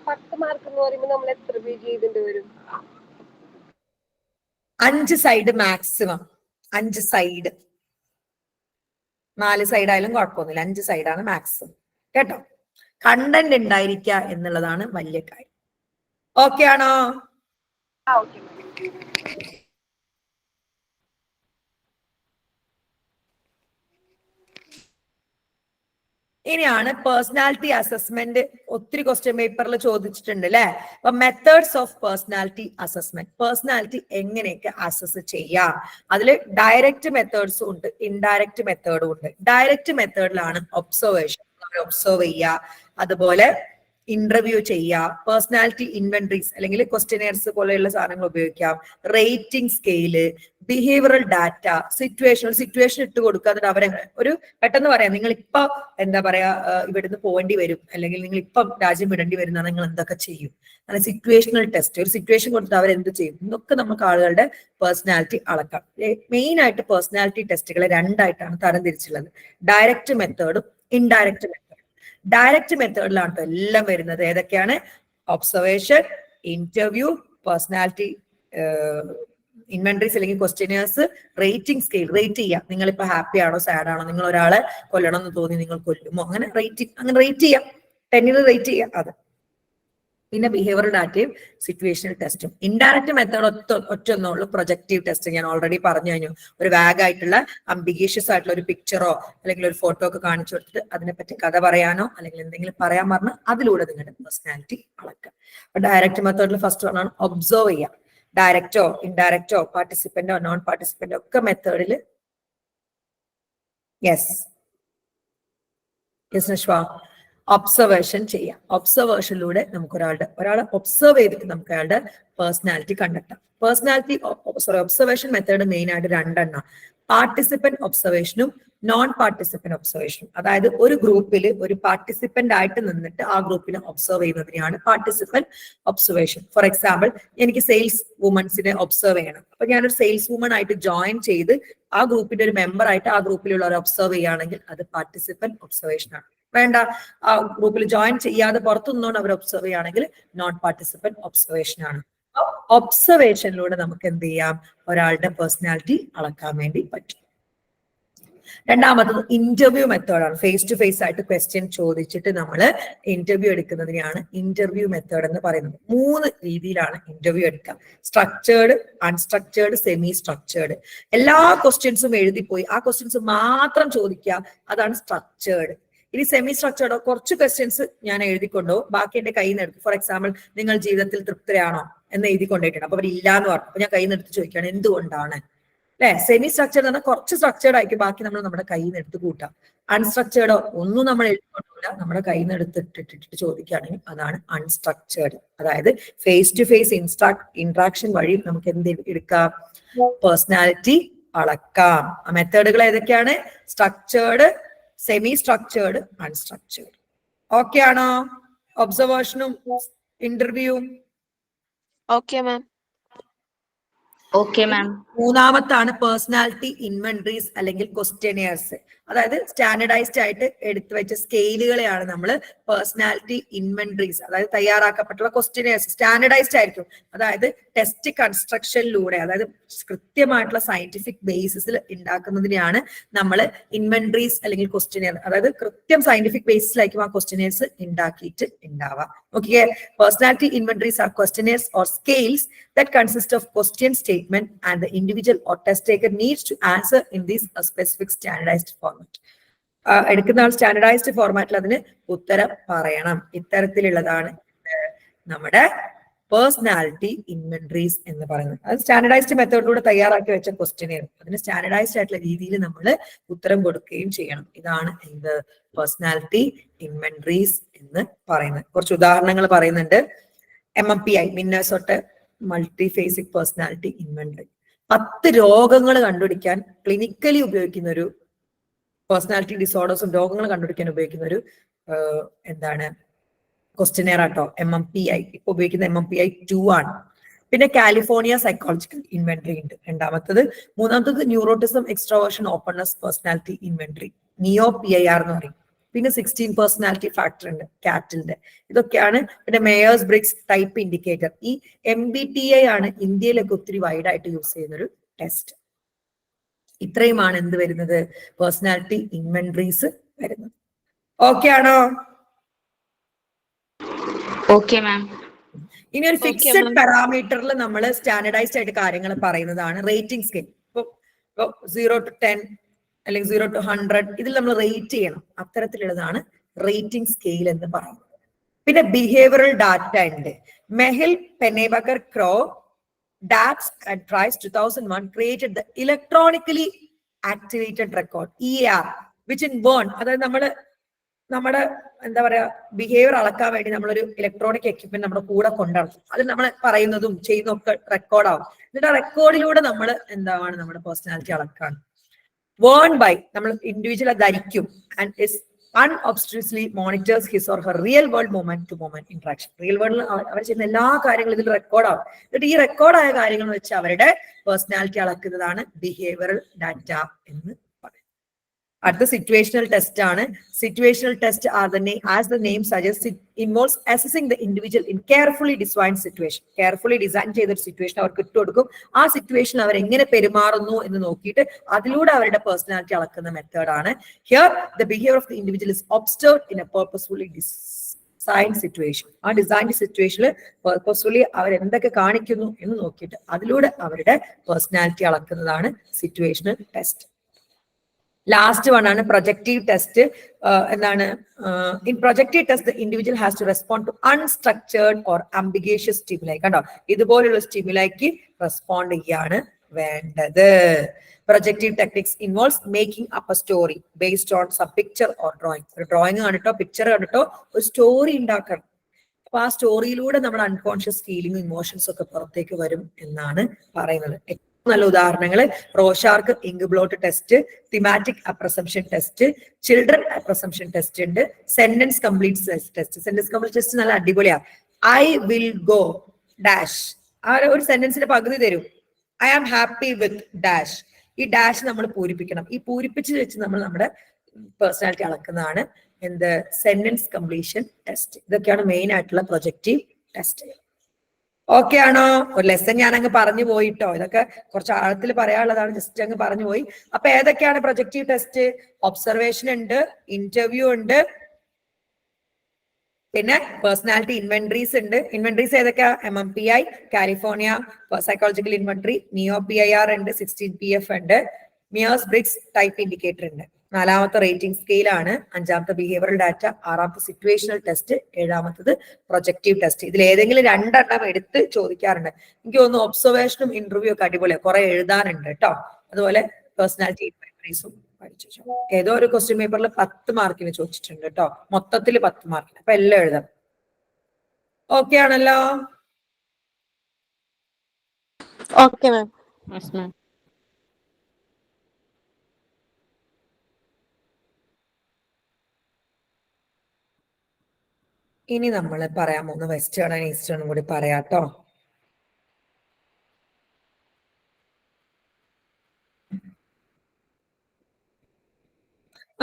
10 മാർക്ക് എന്ന് പറയുമ്പോൾ നമ്മൾ എത്ര പേജ് ചെയ്തിട്ട് വരും? 5 സൈഡ് മാക്സിമം. 5 സൈഡ്, 4 സൈഡ് ആയാലും കുഴപ്പമൊന്നുമില്ല. 5 സൈഡാണ് മാക്സിമം കേട്ടോ. കണ്ടന്റ് ഉണ്ടായിരിക്കുക എന്നുള്ളതാണ് വലിയ കാര്യം. ഓക്കെ ആണോ? ഇനിയാണ് പേഴ്സണാലിറ്റി അസസ്മെന്റ്. ഒത്തിരി ക്വസ്റ്റ്യൻ പേപ്പറിൽ ചോദിച്ചിട്ടുണ്ട് അല്ലെ. അപ്പൊ methods of personality assessment, personality എങ്ങനെയൊക്കെ അസസ് ചെയ്യാം. അതിൽ ഡയറക്റ്റ് മെത്തേഡ്സും ഉണ്ട്, ഇൻഡയറക്റ്റ് മെത്തേഡും ഉണ്ട്. ഡയറക്റ്റ് മെത്തേഡിലാണ് ഒബ്സർവേഷൻ, ഒബ്സർവ് ചെയ്യുക, അതുപോലെ ഇന്റർവ്യൂ ചെയ്യുക, പേഴ്സണാലിറ്റി ഇൻവെന്ററീസ് അല്ലെങ്കിൽ ക്വസ്റ്റ്യനെയർസ് പോലെയുള്ള സാധനങ്ങൾ ഉപയോഗിക്കാം, rating scale, behavioural data, situation ഇട്ട് കൊടുക്കുക. എന്നിട്ട് അവരെ ഒരു പെട്ടെന്ന് പറയാം, നിങ്ങൾ ഇപ്പൊ എന്താ പറയാ ഇവിടുന്ന് പോകേണ്ടി വരും, അല്ലെങ്കിൽ നിങ്ങൾ ഇപ്പം രാജ്യം വിടേണ്ടി വരുന്ന നിങ്ങൾ എന്തൊക്കെ ചെയ്യും, അങ്ങനെ സിറ്റുവേഷണൽ ടെസ്റ്റ്, ഒരു സിറ്റുവേഷൻ കൊടുത്തിട്ട് അവരെന്ത് ചെയ്യും എന്നൊക്കെ നമുക്ക് ആളുകളുടെ പേഴ്സണാലിറ്റി അളക്കാം. മെയിൻ ആയിട്ട് പേഴ്സണാലിറ്റി ടെസ്റ്റുകളെ രണ്ടായിട്ടാണ് തരംതിരിച്ചുള്ളത്, ഡയറക്റ്റ് മെത്തേഡും ഇൻഡയറക്റ്റ് മെത്തേഡും. ഡയറക്റ്റ് മെത്തേഡിലാണ് എല്ലാം വരുന്നത്. ഏതൊക്കെയാണ്? ഒബ്സർവേഷൻ, ഇന്റർവ്യൂ, പേഴ്സണാലിറ്റി ഇൻവെന്ററീസ് അല്ലെങ്കിൽ ക്വസ്റ്റ്യനേഴ്സ്, റേറ്റിംഗ് സ്കെയിൽ, റേറ്റ് ചെയ്യാം. നിങ്ങളിപ്പോ ഹാപ്പി ആണോ സാഡ് ആണോ, നിങ്ങൾ ഒരാളെ കൊല്ലണം എന്ന് തോന്നി നിങ്ങൾ കൊല്ലുമോ, അങ്ങനെ റേറ്റ് ചെയ്യാം, 10 റേറ്റ് ചെയ്യാം. അത് പിന്നെ ബിഹേവിയറൽ ഡാറ്റയും സിറ്റുവേഷണൽ ടെസ്റ്റും. ഇൻഡയറക്റ്റ് മെത്തേഡ് ഒറ്റൊന്നുള്ളൂ, പ്രൊജക്റ്റീവ് ടെസ്റ്റ്. ഞാൻ ഓൾറെഡി പറഞ്ഞു കഴിഞ്ഞു. ഒരു വാഗ് ആയിട്ടുള്ള അംബിഗേഷ്യസ് ആയിട്ടുള്ള ഒരു പിക്ചറോ അല്ലെങ്കിൽ ഒരു ഫോട്ടോ ഒക്കെ കാണിച്ചു കൊടുത്തിട്ട് അതിനെപ്പറ്റി കഥ പറയാനോ അല്ലെങ്കിൽ എന്തെങ്കിലും പറയാൻ പറഞ്ഞ് അതിലൂടെ നിങ്ങളുടെ പേഴ്സണാലിറ്റി അളക്കുക. അപ്പൊ ഡയറക്റ്റ് മെത്തേഡിൽ ഫസ്റ്റ് ആണ് ഒബ്സർവ് ചെയ്യുക. ഡയറക്റ്റോ ഇൻഡയറക്റ്റോ പാർട്ടിസിപ്പന്റോ നോൺ പാർട്ടിസിപ്പന്റോ ഒക്കെ മെത്തേഡിൽ യെസ് നശ്വ ഒബ്സർവേഷൻ ചെയ്യാം. ഒബ്സർവേഷനിലൂടെ നമുക്ക് ഒരാളെ ഒബ്സർവ് ചെയ്തിട്ട് നമുക്ക് അയാളുടെ പേഴ്സണാലിറ്റി കണ്ടെത്താം. ഒബ്സർവേഷൻ മെത്തേഡ് മെയിൻ ആയിട്ട് രണ്ടെണ്ണം, പാർട്ടിസിപ്പന്റ് ഒബ്സർവേഷനും നോൺ പാർട്ടിസിപ്പന്റ് ഒബ്സർവേഷനും. അതായത് ഒരു ഗ്രൂപ്പിൽ ഒരു പാർട്ടിസിപ്പന്റ് ആയിട്ട് നിന്നിട്ട് ആ ഗ്രൂപ്പിനെ ഒബ്സർവ് ചെയ്യുന്നതിനെയാണ് പാർട്ടിസിപ്പന്റ് ഒബ്സർവേഷൻ. ഫോർ എക്സാമ്പിൾ, എനിക്ക് സെയിൽസ് വുമൻസിനെ ഒബ്സർവ് ചെയ്യണം. അപ്പൊ ഞാനൊരു സെയിൽസ് വുമൺ ആയിട്ട് ജോയിൻ ചെയ്ത് ആ ഗ്രൂപ്പിന്റെ ഒരു മെമ്പർ ആയിട്ട് ആ ഗ്രൂപ്പിലുള്ളവരെ ഒബ്സർവ് ചെയ്യുകയാണെങ്കിൽ അത് പാർട്ടിസിപ്പന്റ് ഒബ്സർവേഷൻ ആണ്. വേണ്ട, ആ ഗ്രൂപ്പിൽ ജോയിൻ ചെയ്യാതെ പുറത്തു നിന്നുകൊണ്ട് അവർ ഒബ്സർവ് ചെയ്യുകയാണെങ്കിൽ നോൺ പാർട്ടിസിപ്പന്റ് ഒബ്സർവേഷൻ ആണ്. ഒബ്സർവേഷനിലൂടെ നമുക്ക് എന്ത് ചെയ്യാം? ഒരാളുടെ പേഴ്സണാലിറ്റി അളക്കാൻ വേണ്ടി പറ്റും. രണ്ടാമത്തത് ഇന്റർവ്യൂ മെത്തേഡാണ്. ഫേസ് ടു ഫേസ് ആയിട്ട് ക്വസ്റ്റ്യൻ ചോദിച്ചിട്ട് നമ്മൾ ഇന്റർവ്യൂ എടുക്കുന്നതിനെയാണ് ഇന്റർവ്യൂ മെത്തേഡ് എന്ന് പറയുന്നത്. 3 രീതിയിലാണ് ഇന്റർവ്യൂ എടുക്കുക: സ്ട്രക്ചേർഡ്, അൺസ്ട്രക്ചേർഡ്, സെമി സ്ട്രക്ചേർഡ്. എല്ലാ ക്വസ്റ്റ്യൻസും എഴുതിപ്പോയി ആ ക്വസ്റ്റ്യൻസ് മാത്രം ചോദിക്കുക, അതാണ് സ്ട്രക്ചേർഡ്. ഇനി സെമി സ്ട്രക്ചേർഡോ, കുറച്ച് ക്വസ്റ്റ്യൻസ് ഞാൻ എഴുതിക്കൊണ്ടോ ബാക്കി എന്റെ കയ്യിൽ നിന്ന് എടുക്കും. ഫോർ എക്സാമ്പിൾ, നിങ്ങൾ ജീവിതത്തിൽ തൃപ്തരാണോ എന്ന് എഴുതിക്കൊണ്ടിരിക്കണം. അപ്പൊ അവർ ഇല്ലാന്ന് പറഞ്ഞു, അപ്പൊ ഞാൻ കയ്യിൽ നിന്ന് എടുത്ത് ചോദിക്കുകയാണ് എന്തുകൊണ്ടാണ്, അല്ലെ? സെമി സ്ട്രക്ചേർഡ് എന്ന് പറഞ്ഞാൽ കുറച്ച് സ്ട്രക്ചേർഡ് ആയിരിക്കും, ബാക്കി നമ്മൾ നമ്മുടെ കയ്യിൽ നിന്ന് എടുത്ത് കൂട്ടാം. അൺസ്ട്രക്ചേർഡോ ഒന്നും നമ്മൾ എഴുതിക്കൊണ്ടില്ല, നമ്മുടെ കയ്യിൽ നിന്ന് എടുത്തിട്ടിട്ട് ചോദിക്കുകയാണെങ്കിൽ അതാണ് അൺസ്ട്രക്ചേർഡ്. അതായത് ഫേസ് ടു ഫേസ് ഇന്ററാക്ഷൻ വഴി നമുക്ക് എന്ത് എടുക്കാം? പേഴ്സണാലിറ്റി അളക്കാം. ആ മെത്തേഡുകൾ ഏതൊക്കെയാണ്? Structured, semi structured, unstructured. Okay ആണോ? ഒബ്സർവേഷനും ഇന്റർവ്യൂവും ഓക്കെ മാം. Okay ma'am. മൂന്നാമത്താണ് പേഴ്സണാലിറ്റി ഇൻവെന്ററീസ് അല്ലെങ്കിൽ ക്വസ്റ്റ്യനെയർസ്. അതായത് സ്റ്റാൻഡർഡൈസ്ഡ് ആയിട്ട് എടുത്തു വെച്ച സ്കെയിലുകളെയാണ് നമ്മൾ പേഴ്സണാലിറ്റി ഇൻവെന്ററീസ്, അതായത് തയ്യാറാക്കപ്പെട്ടുള്ള ക്വസ്റ്റ്യനെയർസ്. സ്റ്റാൻഡർഡൈസ്ഡ് ആയിരിക്കും, അതായത് ടെസ്റ്റ് കൺസ്ട്രക്ഷനിലൂടെ, അതായത് കൃത്യമായിട്ടുള്ള സയന്റിഫിക് ബേസിസിൽ ഉണ്ടാക്കുന്നതിനെയാണ് നമ്മൾ ഇൻവെന്ററീസ് അല്ലെങ്കിൽ ക്വസ്റ്റ്യനെയർ, അതായത് കൃത്യം സയന്റിഫിക് ബേസിലായിരിക്കും ആ ക്വസ്റ്റ്യനെയർസ് ഉണ്ടാക്കിയിട്ട് ഉണ്ടാവാം. Okay, personality inventories are questionnaires or scales that consist of question statement and the individual or test taker needs to answer in this specific standardized format. എടുക്കുന്ന ആൾ സ്റ്റാൻഡർഡൈസ്ഡ് ഫോർമാറ്റിൽ അതിന് ഉത്തരം പറയണം. ഇത്തരത്തിലുള്ളതാണ് നമ്മുടെ പേഴ്സണാലിറ്റി ഇൻവെന്ററീസ് എന്ന് പറയുന്നത്. അത് സ്റ്റാൻഡർഡൈസ്ഡ് മെത്തേഡിലൂടെ തയ്യാറാക്കി വെച്ച ക്വസ്റ്റ്യനെയർ, അതിന് സ്റ്റാൻഡർഡൈസ്ഡ് ആയിട്ടുള്ള രീതിയിൽ നമ്മൾ ഉത്തരം കൊടുക്കുകയും ചെയ്യണം. ഇതാണ് എന്ത്? പേഴ്സണാലിറ്റി ഇൻവെന്ററീസ് എന്ന് പറയുന്നത്. കുറച്ച് ഉദാഹരണങ്ങൾ പറയുന്നുണ്ട്. MMPI, Minnesota multiphasic personality inventory. 10 രോഗങ്ങൾ കണ്ടുപിടിക്കാൻ ക്ലിനിക്കലി ഉപയോഗിക്കുന്ന ഒരു പേഴ്സണാലിറ്റി ഡിസോർഡേഴ്സും രോഗങ്ങൾ കണ്ടുപിടിക്കാൻ ഉപയോഗിക്കുന്ന ഒരു എന്താണ് ക്വസ്റ്റ്യനെയർ ആട്ടോ MMPI. ഇപ്പൊ ഉപയോഗിക്കുന്ന MMPI 2 ആണ്. പിന്നെ കാലിഫോർണിയ സൈക്കോളജിക്കൽ ഇൻവെന്ററി ഉണ്ട് രണ്ടാമത്തത്. മൂന്നാമത്തത് neuroticism extroversion openness personality inventory, NEO-PIR എന്ന് പറയും. പിന്നെ 16 പേഴ്സണാലിറ്റി ഫാക്ടർ ഉണ്ട് കാറ്റിലിന്റെ. ഇതൊക്കെയാണ്. പിന്നെ മേയേഴ്സ് ബ്രിഗ്സ് ടൈപ്പ് ഇൻഡിക്കേറ്റർ. ഈ MBTI ആണ് ഇന്ത്യയിലൊക്കെ ഒത്തിരി വൈഡായിട്ട് യൂസ് ചെയ്യുന്ന ഒരു ടെസ്റ്റ്. ഇത്രയുമാണ് എന്ത് വരുന്നത്? പേഴ്സണാലിറ്റി ഇൻവെന്ററീസ് വരുന്നത്. ഓക്കെ ആണോ? Okay ma'am. ഇനി ഒരു ഫിക്സഡ് പാരാമീറ്ററിൽ നമ്മൾ സ്റ്റാൻഡർഡൈസ്ഡ് ആയിട്ട് കാര്യങ്ങൾ പറയുന്നതാണ് റേറ്റിംഗ് സ്കെയിൽ. ഇപ്പൊ 0 to 10 അല്ലെങ്കിൽ 0 to 100 ഇതിൽ നമ്മൾ റേറ്റ് ചെയ്യണം. അത്തരത്തിലുള്ളതാണ് റേറ്റിംഗ് സ്കെയിൽ എന്ന് പറയുന്നത്. പിന്നെ ബിഹേവിയറൽ ഡാറ്റ ഉണ്ട്. മെഹിൽ പെനേബക്കർ ക്രോ ഡാറ്റ്സ് and tries 2001 created the electronically activated record EAR which in burn, അതായത് നമ്മുടെ എന്താ പറയാ ബിഹേവിയർ അളക്കാൻ വേണ്ടി നമ്മളൊരു ഇലക്ട്രോണിക് എക്യുപ്മെന്റ് നമ്മുടെ കൂടെ കൊണ്ടുനടത്തും. അത് നമ്മൾ പറയുന്നതും ചെയ്യുന്നതും ഒക്കെ റെക്കോർഡാവും. എന്നിട്ട് ആ റെക്കോർഡിലൂടെ നമ്മൾ എന്താണ് നമ്മുടെ പേഴ്സണാലിറ്റി അളക്കാണ്. വേൺ ബൈ നമ്മൾ ഇൻഡിവിജ്വൽ ധരിക്കും and is unobtrusively monitors his or her real world moment to moment interaction. Real വേൾഡിൽ അവർ ചെയ്യുന്ന എല്ലാ കാര്യങ്ങളും ഇതിൽ റെക്കോർഡാവും. എന്നിട്ട് ഈ റെക്കോർഡായ കാര്യങ്ങൾ വെച്ച് അവരുടെ പേഴ്സണാലിറ്റി അളക്കുന്നതാണ് ബിഹേവിയറൽ ഡാറ്റ എന്ന് പറയുന്നത്. അടുത്ത സിറ്റുവേഷണൽ ടെസ്റ്റ് ആണ്. Situational test as the name suggests, it involves assessing the individual in carefully designed situation. Carefully design ചെയ്ത ഒരു സിറ്റുവേഷൻ അവർക്ക് ഇട്ടുകൊടുക്കും. ആ സിറ്റുവേഷനിൽ അവർ എങ്ങനെ പെരുമാറുന്നു എന്ന് നോക്കിയിട്ട് അതിലൂടെ അവരുടെ പേഴ്സണാലിറ്റി അളക്കുന്ന മെത്തേഡാണ്. Here the behavior of the individual is observed in a purposefully designed situation. ആ ഡിസൈൻഡ് സിറ്റുവേഷനിൽ പർപ്പസ്ഫുള്ളി അവർ എന്തൊക്കെ കാണിക്കുന്നു എന്ന് നോക്കിയിട്ട് അതിലൂടെ അവരുടെ പേഴ്സണാലിറ്റി അളക്കുന്നതാണ് സിറ്റുവേഷണൽ ടെസ്റ്റ്. ലാസ്റ്റ് വൺ ആണ് പ്രൊജക്റ്റീവ് ടെസ്റ്റ്. എന്താണ്? In projective test the individual has to respond to unstructured or ambiguous stimuli. കണ്ടോ, ഇതുപോലുള്ള സ്റ്റിമുലൈക്ക് റെസ്പോണ്ട് ചെയ്യാണ് വേണ്ടത്. Projective techniques involves making up a story based on some picture or drawing. ഒരു ഡ്രോയിങ് കണ്ടിട്ടോ പിക്ചർ കണ്ടിട്ടോ ഒരു സ്റ്റോറി ഉണ്ടാക്കണം. അപ്പൊ ആ സ്റ്റോറിയിലൂടെ നമ്മുടെ അൺകോൺഷ്യസ് ഫീലിംഗും ഇമോഷൻസും ഒക്കെ പുറത്തേക്ക് വരും എന്നാണ് പറയുന്നത്. നല്ല ഉദാഹരണങ്ങൾ Rorschach inkblot test, thematic apperception test, children apperception test ഉണ്ട്, sentence complete test. Sentence complete test നല്ല അടിപൊളിയാ. I will go dash. ആ ഒരു സെന്റൻസിന്റെ പകുതി തരും. I am happy with dash. ഈ ഡാഷ് നമ്മൾ പൂരിപ്പിക്കണം. ഈ പൂരിപ്പിച്ച് വെച്ച് നമ്മൾ നമ്മുടെ പേഴ്സണാലിറ്റി അളക്കുന്നതാണ് എന്ത്? Sentence completion test. ഇതൊക്കെയാണ് മെയിൻ ആയിട്ടുള്ള പ്രൊജക്റ്റീവ് ടെസ്റ്റ്. ഓക്കെ ആണോ? ഒരു ലെസൺ ഞാൻ അങ്ങ് പറഞ്ഞു പോയിട്ടോ. ഇതൊക്കെ കുറച്ച് ആഴത്തിൽ പറയാനുള്ളതാണ്, ജസ്റ്റ് അങ്ങ് പറഞ്ഞു പോയി. അപ്പൊ ഏതൊക്കെയാണ് പ്രൊജക്റ്റീവ് ടെസ്റ്റ്? ഒബ്സർവേഷൻ ഉണ്ട്, ഇന്റർവ്യൂ ഉണ്ട്, പിന്നെ പേഴ്സണാലിറ്റി ഇൻവെന്ററീസ് ഉണ്ട്. ഇൻവെന്ററീസ് ഏതൊക്കെയാ? MMPI, California psychological inventory, NEO-PIR ഉണ്ട്, 16PF ഉണ്ട്, മിയേഴ്സ് ബ്രിഗ്സ് ടൈപ്പ് ഇൻഡിക്കേറ്റർ ഉണ്ട്. നാലാമത്തെ റേറ്റിംഗ് സ്കെയിലാണ്. അഞ്ചാമത്തെ ബിഹേവിയറൽ ഡാറ്റ, ആറാമത്തെ സിറ്റുവേഷണൽ ടെസ്റ്റ്, ഏഴാമത്തത് പ്രൊജക്റ്റീവ് ടെസ്റ്റ്. ഇതിൽ ഏതെങ്കിലും രണ്ടെണ്ണം എടുത്ത് ചോദിക്കാറുണ്ട്. എനിക്ക് തോന്നുന്നു ഒബ്സർവേഷനും ഇന്റർവ്യൂ ഒക്കെ അടിപൊളിയാണ്, കുറെ എഴുതാനുണ്ട് കേട്ടോ. അതുപോലെ പേഴ്സണാലിറ്റി ഇൻവെന്ററീസും പഠിച്ചു. ഏതോ ഒരു ക്വസ്റ്റ്യൻ പേപ്പറിൽ 10 മാർക്കിന് ചോദിച്ചിട്ടുണ്ട് കേട്ടോ, മൊത്തത്തിൽ 10 മാർക്കിന്. അപ്പൊ എല്ലാം എഴുതാം. ഓക്കെ ആണല്ലോ? Okay ma'am. Yes, ma'am. ഇനി നമ്മൾ പറയാൻ പോകുന്ന വെസ്റ്റേൺ ആൻഡ് ഈസ്റ്റേണും കൂടി പറയാട്ടോ.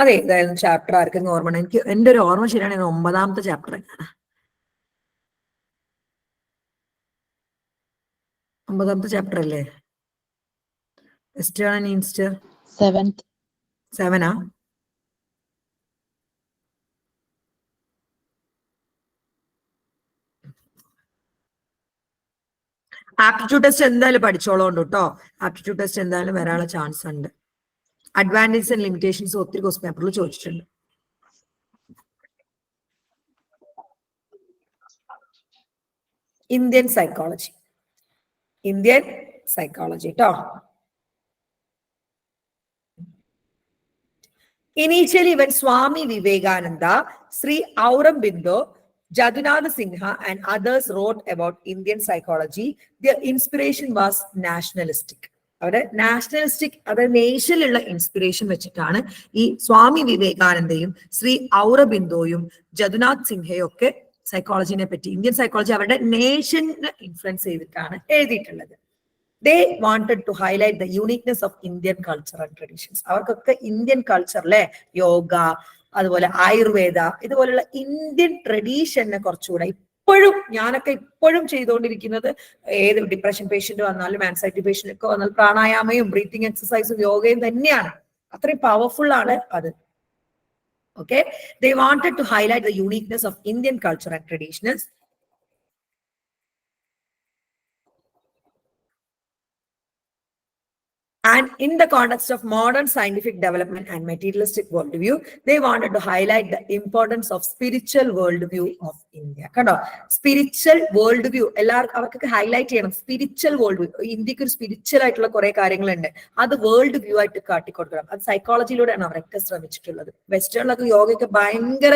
അതെ, ഇതായിരുന്നു ചാപ്റ്റർ. ആർക്കും ഓർമ്മ? എനിക്ക് എന്റെ ഒരു ഓർമ്മ ശരിയാണെങ്കിൽ 9ാമത്തെ ചാപ്റ്റർ എങ്ങനെയാണ്? 9ാമത്തെ ചാപ്റ്റർ അല്ലേ വെസ്റ്റേൺ ആൻഡ് ഈസ്റ്റർ? 7th. 7ആ? ആപ്റ്റിറ്റ്യൂഡ് ടെസ്റ്റ് എന്തായാലും പഠിച്ചോളോണ്ട് കേട്ടോ. ആപ്റ്റിറ്റ്യൂഡ് ടെസ്റ്റ് എന്തായാലും വരാനുള്ള ചാൻസ് ഉണ്ട്. അഡ്വാൻറ്റേജസ് ആൻഡ് ലിമിറ്റേഷൻസ് ഒത്തിരി ക്വസ്റ്റ്യൻ പേപ്പറിൽ ചോദിച്ചിട്ടുണ്ട്. ഇന്ത്യൻ സൈക്കോളജി കേട്ടോ. Initially, when Swami Vivekananda, Sri Aurobindo, Jadunath Sinha and others wrote about Indian psychology, their inspiration was nationalistic. അവരുടെ നാഷണലിസ്റ്റിക്, അതായത് നേഷനിലുള്ള ഇൻസ്പിറേഷൻ വെച്ചിട്ടാണ് ഈ സ്വാമി വിവേകാനന്ദയും ശ്രീ ഔറബിന്ദോയും ജദുനാഥ് സിൻഹയും ഒക്കെ സൈക്കോളജിനെ പറ്റി, ഇന്ത്യൻ സൈക്കോളജി അവരുടെ നേഷനെ ഇൻഫ്ലുവൻസ് ചെയ്തിട്ടാണ് എഴുതിയിട്ടുള്ളത്. They wanted to highlight the uniqueness of Indian culture and traditions. അവർക്കൊക്കെ ഇന്ത്യൻ കൾച്ചറിലെ യോഗ, അതുപോലെ ആയുർവേദ, ഇതുപോലുള്ള ഇന്ത്യൻ ട്രഡീഷനെ കുറച്ചുകൂടെ ഞാനൊക്കെ ഇപ്പോഴും ചെയ്തുകൊണ്ടിരിക്കുന്നത്, ഏത് ഡിപ്രഷൻ പേഷ്യന്റ് വന്നാലും ആൻസൈറ്റി പേഷ്യന്റ് ഒക്കെ വന്നാൽ പ്രാണായാമയും ബ്രീത്തിങ് എക്സസൈസും യോഗയും തന്നെയാണ്. അത്രയും പവർഫുൾ ആണ് അത്. Okay, they wanted to highlight the uniqueness of Indian culture and traditions. And in the context of modern scientific development and materialistic worldview, they wanted to highlight the importance of spiritual worldview of India. Kando, spiritual worldview, എല്ലാവർക്കും അവർക്കൊക്കെ ഹൈലൈറ്റ് ചെയ്യണം. സ്പിരിച്വൽ വേൾഡ് വ്യൂ, ഇന്ത്യക്ക് ഒരു സ്പിരിച്വൽ ആയിട്ടുള്ള കുറെ കാര്യങ്ങളുണ്ട്, അത് വേൾഡ് വ്യൂ ആയിട്ട് കാട്ടിക്കൊടുക്കണം. അത് സൈക്കോളജിയിലൂടെയാണ് അവരൊക്കെ ശ്രമിച്ചിട്ടുള്ളത്. വെസ്റ്റേണിലൊക്കെ യോഗയൊക്കെ ഭയങ്കര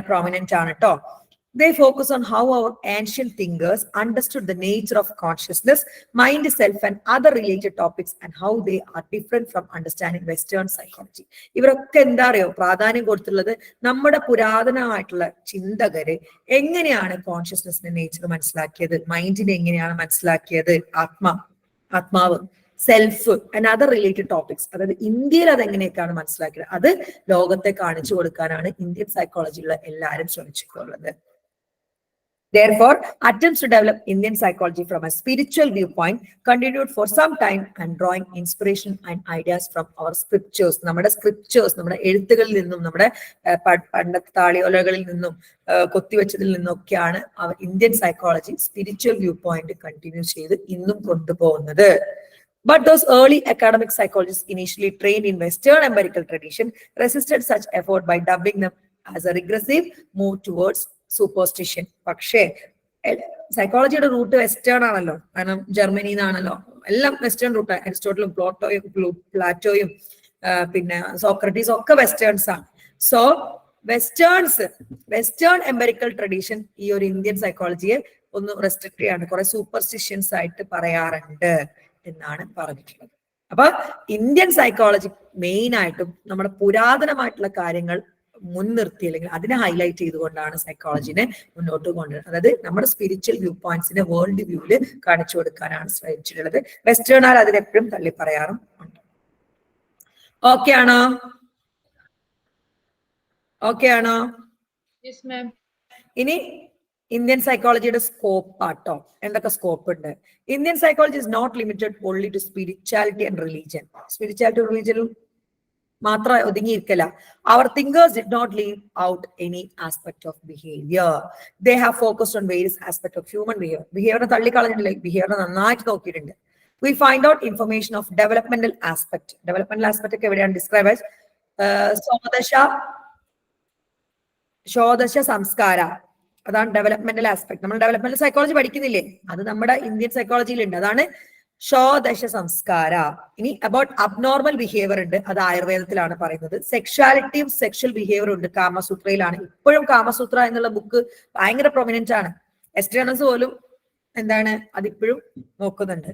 പ്രോമിനന്റ് ആണ് കേട്ടോ. They focus on how our ancient thinkers understood the nature of consciousness, mind, self, and other related topics, and how they are different from understanding Western psychology. ഇവരൊക്കെ എന്താ അറിയോ പ്രാധാന്യം കൊടുത്തുള്ളത്, നമ്മുടെ പുരാതനമായിട്ടുള്ള ചിന്തകര് എങ്ങനെയാണ് കോൺഷ്യസ്നെസിന്റെ നേച്ചർ മനസ്സിലാക്കിയത്, മൈൻഡിനെ എങ്ങനെയാണ് മനസ്സിലാക്കിയത്, ആത്മാവ്, self and other related topics, അതായത് ഇന്ത്യയിൽ അത് എങ്ങനെയൊക്കെയാണ് മനസ്സിലാക്കിയത്, അത് ലോകത്തെ കാണിച്ചു കൊടുക്കാനാണ് ഇന്ത്യൻ സൈക്കോളജിയിലുള്ള എല്ലാവരും ശ്രമിച്ചിട്ടുള്ളത്. Therefore, attempts to develop Indian psychology from a spiritual viewpoint continued for some time and drawing inspiration and ideas from our scriptures. നമ്മുടെ scriptures, നമ്മുടെ എഴുത്തുകളിൽ നിന്നും, നമ്മുടെ പണ്ടത്തെ താളിയോലകളിൽ നിന്നും കൊത്തിവെച്ചതിൽ നിന്നൊക്കെയാണ് അവർ Indian psychology spiritual view point continue ചെയ്ത് ഇന്നും കൊണ്ടുപോകുന്നത്. But those early academic psychologists initially trained in Western empirical tradition resisted such effort by dubbing them as a regressive move towards superstition. പക്ഷേ സൈക്കോളജിയുടെ റൂട്ട് വെസ്റ്റേൺ ആണല്ലോ, കാരണം ജർമ്മനിയിൽ നിന്നാണല്ലോ, എല്ലാം വെസ്റ്റേൺ റൂട്ട്. അരിസ്റ്റോട്ടലും പ്ലാറ്റോയും പിന്നെ സോക്രട്ടീസും ഒക്കെ വെസ്റ്റേൺസ് ആണ്. സോ വെസ്റ്റേൺ എംപെറിക്കൽ ട്രഡീഷൻ ഈ ഒരു ഇന്ത്യൻ സൈക്കോളജിയെ ഒന്ന് റെസ്ട്രിക്ട് ചെയ്യാണ്, കുറെ സൂപ്പർസ്റ്റിഷ്യൻസ് ആയിട്ട് പറയാറുണ്ട് എന്നാണ് പറഞ്ഞിട്ടുള്ളത്. അപ്പൊ ഇന്ത്യൻ സൈക്കോളജി മെയിൻ ആയിട്ടും നമ്മുടെ പുരാതനമായിട്ടുള്ള കാര്യങ്ങൾ മുൻനിർത്തി അല്ലെങ്കിൽ അതിനെ ഹൈലൈറ്റ് ചെയ്തുകൊണ്ടാണ് സൈക്കോളജിനെ മുന്നോട്ട് കൊണ്ടുവരുന്നത്. അതായത് നമ്മുടെ സ്പിരിച്വൽ വ്യൂ പോയിന്റ്സിനെ വേൾഡ് വ്യൂവില് കാണിച്ചു കൊടുക്കാനാണ് ശ്രമിച്ചിട്ടുള്ളത്. വെസ്റ്റേണാൽ അതിനെപ്പോഴും തള്ളി പറയാറും ഉണ്ട്. ഓക്കെ ആണോ? ഇനി ഇന്ത്യൻ സൈക്കോളജിയുടെ സ്കോപ്പ് ആട്ടോ, എന്തൊക്കെ സ്കോപ്പ് ഉണ്ട്. Indian psychology is not limited only to spirituality and religion. Spirituality റിലീജിയനും മാത്രം ഒതുങ്ങിയിരിക്കല. Our thinkers did not leave out any aspect of behavior. They have focused on various aspects of human behavior. Behavior തള്ളിക്കളഞ്ഞിട്ടില്ല, ബിഹേവിയർ നന്നായിട്ട് നോക്കിയിട്ടുണ്ട്. We find out information of developmental aspect. Developmental aspect ഒക്കെ എവിടെയാണ് ഡിസ്ക്രൈബ് ആസ് ഷോദശ സംസ്കാര. അതാണ് ഡെവലപ്മെന്റൽ ആസ്പെക്ട്. നമ്മൾ ഡെവലപ്മെന്റൽ സൈക്കോളജി പഠിക്കുന്നില്ലേ, അത് നമ്മുടെ ഇന്ത്യൻ സൈക്കോളജിയിലുണ്ട്. അതാണ് ഷോദശ സംസ്കാര. ഇനി അബൌട്ട് അബ്നോർമൽ ബിഹേവിയർ ഉണ്ട്, അത് ആയുർവേദത്തിലാണ് പറയുന്നത്. സെക്ഷുവാലിറ്റിയും സെക്ഷൽ ബിഹേവിയറും ഉണ്ട്, കാമസൂത്രയിലാണ്. ഇപ്പോഴും കാമസൂത്ര എന്നുള്ള ബുക്ക് ഭയങ്കര പ്രൊമിനന്റ് ആണ്. എസ്റ്റേണസ് പോലും അതിപ്പോഴും നോക്കുന്നുണ്ട്.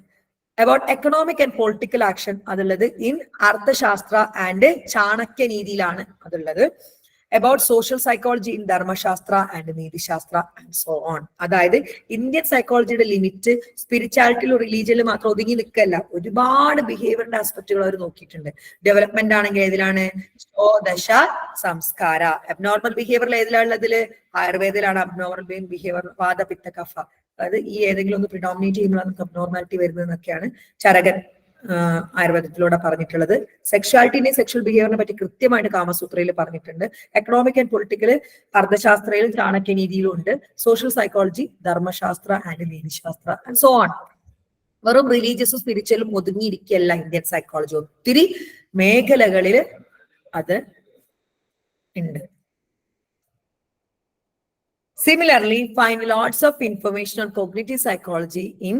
About economic and political action അതുള്ളത് ഇൻ അർത്ഥശാസ്ത്ര ആൻഡ് ചാണക്യ നീതിയിലാണ് അതുള്ളത്. About social psychology in Dharmashastra and Nitishastra and so on. അതായത് ഇന്ത്യൻ സൈക്കോളജിയുടെ ലിമിറ്റ് സ്പിരിച്വാലിറ്റിയിലും റിലീജിയനിലും മാത്രം ഒതുങ്ങി നിൽക്കല്ല, ഒരുപാട് ബിഹേവിയറിന്റെ ആസ്പെക്ടുകൾ അവർ നോക്കിയിട്ടുണ്ട്. ഡെവലപ്മെന്റ് ആണെങ്കിൽ ഏതിലാണ്? ഷോദശ സംസ്കാര. അബ്നോർമൽ ബിഹേവിയറിൽ ഏതിലാണുള്ളതിൽ? ആയുർവേദത്തിലാണ് അബ്നോർമൽ ബിഹേവിയർ, വാദ പിത്ത കഫ. അതായത് ഈ ഏതെങ്കിലും ഒന്ന് പ്രിഡോമിനേറ്റ് ചെയ്യുമ്പോഴാണ് അബ്നോർമാലിറ്റി വരുന്നതെന്നൊക്കെയാണ് ചരകൻ ആയുർവേദത്തിലൂടെ പറഞ്ഞിട്ടുള്ളത്. സെക്ഷുവാലിറ്റിനെയും സെക്ഷൽ ബിഹേവിയറിനെ പറ്റി കൃത്യമായിട്ട് കാമസൂത്രയിൽ പറഞ്ഞിട്ടുണ്ട്. എക്കണോമിക് ആൻഡ് പൊളിറ്റിക്കല് അർത്ഥശാസ്ത്രയിലും ചാണക്യ നീതിയിലും ഉണ്ട്. Social psychology Dharmashastra and Nitishastra and so on. വെറും റിലീജിയസും സ്പിരിച്വലും ഒതുങ്ങിയിരിക്കുകയല്ല ഇന്ത്യൻ സൈക്കോളജി, ഒത്തിരി മേഖലകളിൽ അത് ഉണ്ട്. Similarly, find lots of information on cognitive psychology in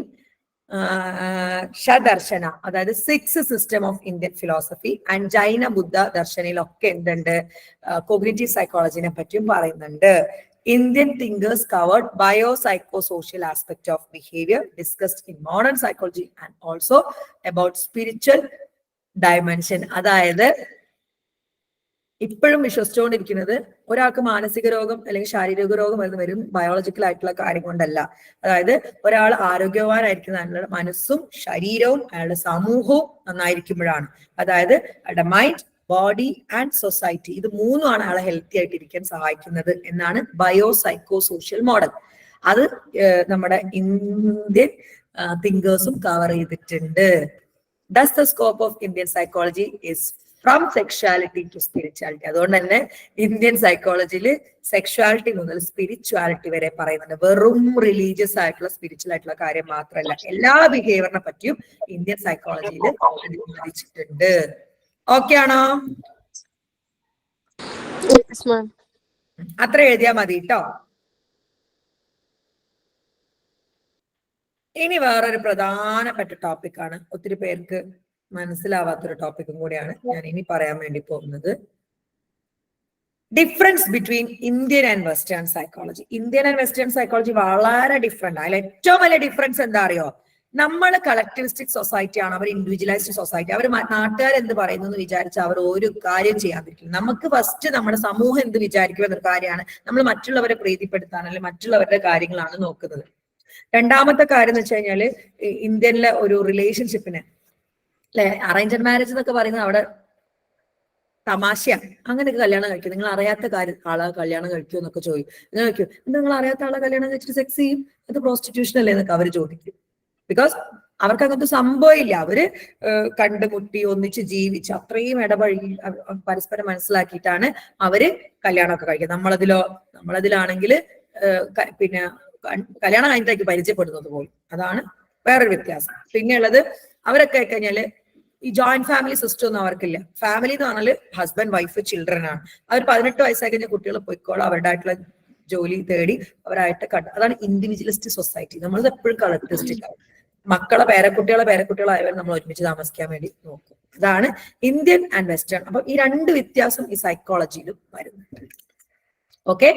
Shaddarshana, അതായത് 6 system of Indian philosophy and Jaina Buddha ദർശനയിലൊക്കെ എന്തുണ്ട്? കോഗ്നിറ്റീവ് സൈക്കോളജിനെ പറ്റിയും പറയുന്നുണ്ട്. Indian thinkers covered biopsychosocial aspect of behavior discussed in modern psychology and also about spiritual dimension. അതായത് ഇപ്പോഴും വിശ്വസിച്ചുകൊണ്ടിരിക്കുന്നത് ഒരാൾക്ക് മാനസിക രോഗം അല്ലെങ്കിൽ ശാരീരിക രോഗം എന്ന് വരും ബയോളജിക്കൽ ആയിട്ടുള്ള കാര്യം കൊണ്ടല്ല. അതായത് ഒരാൾ ആരോഗ്യവാനായിരിക്കുന്ന അയാളുടെ മനസ്സും ശരീരവും അയാളുടെ സമൂഹവും നന്നായിരിക്കുമ്പോഴാണ്. അതായത് അയാളുടെ മൈൻഡ്, ബോഡി ആൻഡ് സൊസൈറ്റി, ഇത് മൂന്നുമാണ് അയാളെ ഹെൽത്തി ആയിട്ടിരിക്കാൻ സഹായിക്കുന്നത് എന്നാണ് ബയോസൈക്കോ സോഷ്യൽ മോഡൽ. അത് നമ്മുടെ ഇന്ത്യൻ തിങ്കേഴ്സും കവർ ചെയ്തിട്ടുണ്ട്. Thus the scope of Indian psychology is from sexuality to spirituality. അതുകൊണ്ട് തന്നെ ഇന്ത്യൻ സൈക്കോളജിയിൽ സെക്ഷുവാലിറ്റി മുതൽ സ്പിരിച്വാലിറ്റി വരെ പറയുന്നുണ്ട്. വെറും റിലീജിയസ് ആയിട്ടുള്ള സ്പിരിച്വൽ ആയിട്ടുള്ള കാര്യം മാത്രമല്ല, എല്ലാ ബിഹേവിയറിനെ പറ്റിയും ഇന്ത്യൻ സൈക്കോളജിയിൽ അനുവദിച്ചിട്ടുണ്ട്. ഓക്കെ ആണോ? Yes, ma'am. അത്ര എഴുതിയാ മതി കേട്ടോ. ഇനി വേറൊരു പ്രധാനപ്പെട്ട ടോപ്പിക്കാണ്, ഒത്തിരി പേർക്ക് മനസ്സിലാവാത്തൊരു ടോപ്പിക്കും കൂടിയാണ് ഞാൻ ഇനി പറയാൻ വേണ്ടി പോകുന്നത്. Difference between Indian and Western psychology. Indian and Western psychology വളരെ ഡിഫറെന്റ്. അതിൽ ഏറ്റവും വലിയ ഡിഫറൻസ് എന്താ അറിയോ? നമ്മൾ കളക്ടിവിസ്റ്റിക് സൊസൈറ്റി ആണ്, അവർ ഇൻഡിവിജ്വലൈസ്ഡ് സൊസൈറ്റി. അവർ നാട്ടുകാർ എന്ത് പറയുന്നു എന്ന് വിചാരിച്ച് അവർ ഒരു കാര്യം ചെയ്യാതിരിക്കും. നമുക്ക് ഫസ്റ്റ് നമ്മുടെ സമൂഹം എന്ത് വിചാരിക്കും എന്നൊരു കാര്യമാണ് നമ്മൾ മറ്റുള്ളവരെ പ്രീതിപ്പെടുത്താൻ അല്ലെങ്കിൽ മറ്റുള്ളവരുടെ കാര്യങ്ങളാണ് നോക്കുന്നത്. രണ്ടാമത്തെ കാര്യം എന്ന് വെച്ച് കഴിഞ്ഞാല് ഇന്ത്യനിലെ ഒരു റിലേഷൻഷിപ്പിന് അല്ലെ, അറേഞ്ച്ഡ് മാരേജ് എന്നൊക്കെ പറയുന്നത് അവിടെ തമാശയാണ്. അങ്ങനെയൊക്കെ കല്യാണം കഴിക്കും. നിങ്ങൾ അറിയാത്ത ആളെ കല്യാണം കഴിക്കുമോ എന്നൊക്കെ ചോദിക്കും. നിങ്ങൾ ചോദിക്കും, നിങ്ങൾ അറിയാത്ത ആളെ കല്യാണം കഴിച്ചിട്ട് സെക്സ് ചെയ്യും, അത് പ്രോസ്റ്റിറ്റ്യൂഷൻ അല്ലേ എന്നൊക്കെ അവർ ചോദിക്കും. ബിക്കോസ് അവർക്ക് അങ്ങനത്തെ സംഭവം ഇല്ല. അവര് കണ്ടുമുട്ടി ഒന്നിച്ച് ജീവിച്ച് അത്രയും ഇടപഴകി പരസ്പരം മനസ്സിലാക്കിയിട്ടാണ് അവര് കല്യാണമൊക്കെ കഴിക്കുന്നത്. നമ്മളതിലാണെങ്കിൽ പിന്നെ കല്യാണം കഴിഞ്ഞിട്ടേക്ക് പരിചയപ്പെടുന്നത് പോലും. അതാണ് വേറൊരു വ്യത്യാസം. പിന്നെ ഉള്ളത് അവരൊക്കെ കഴിഞ്ഞാല് ഈ ജോയിന്റ് ഫാമിലി സിസ്റ്റം ഒന്നും അവർക്കില്ല. ഫാമിലി എന്ന് പറഞ്ഞാല് ഹസ്ബൻഡ്, വൈഫ്, ചിൽഡ്രൻ ആണ്. അവർ 18 വയസ്സായി കഴിഞ്ഞ കുട്ടികൾ പോയിക്കോളും, അവരുടെ ആയിട്ടുള്ള ജോലി തേടി അവരായിട്ട് അതാണ് ഇൻഡിവിജ്വലിസ്റ്റ് സൊസൈറ്റി. നമ്മൾ എപ്പോഴും കളക്ടിവിസ്റ്റിക് ആവും. മക്കളെ പേരക്കുട്ടികളായവർ നമ്മൾ ഒരുമിച്ച് താമസിക്കാൻ വേണ്ടി നോക്കും. ഇതാണ് ഇന്ത്യൻ ആൻഡ് വെസ്റ്റേൺ. അപ്പൊ ഈ രണ്ട് വ്യത്യാസം ഈ സൈക്കോളജിയിലും വരുന്നുണ്ട്. Okay,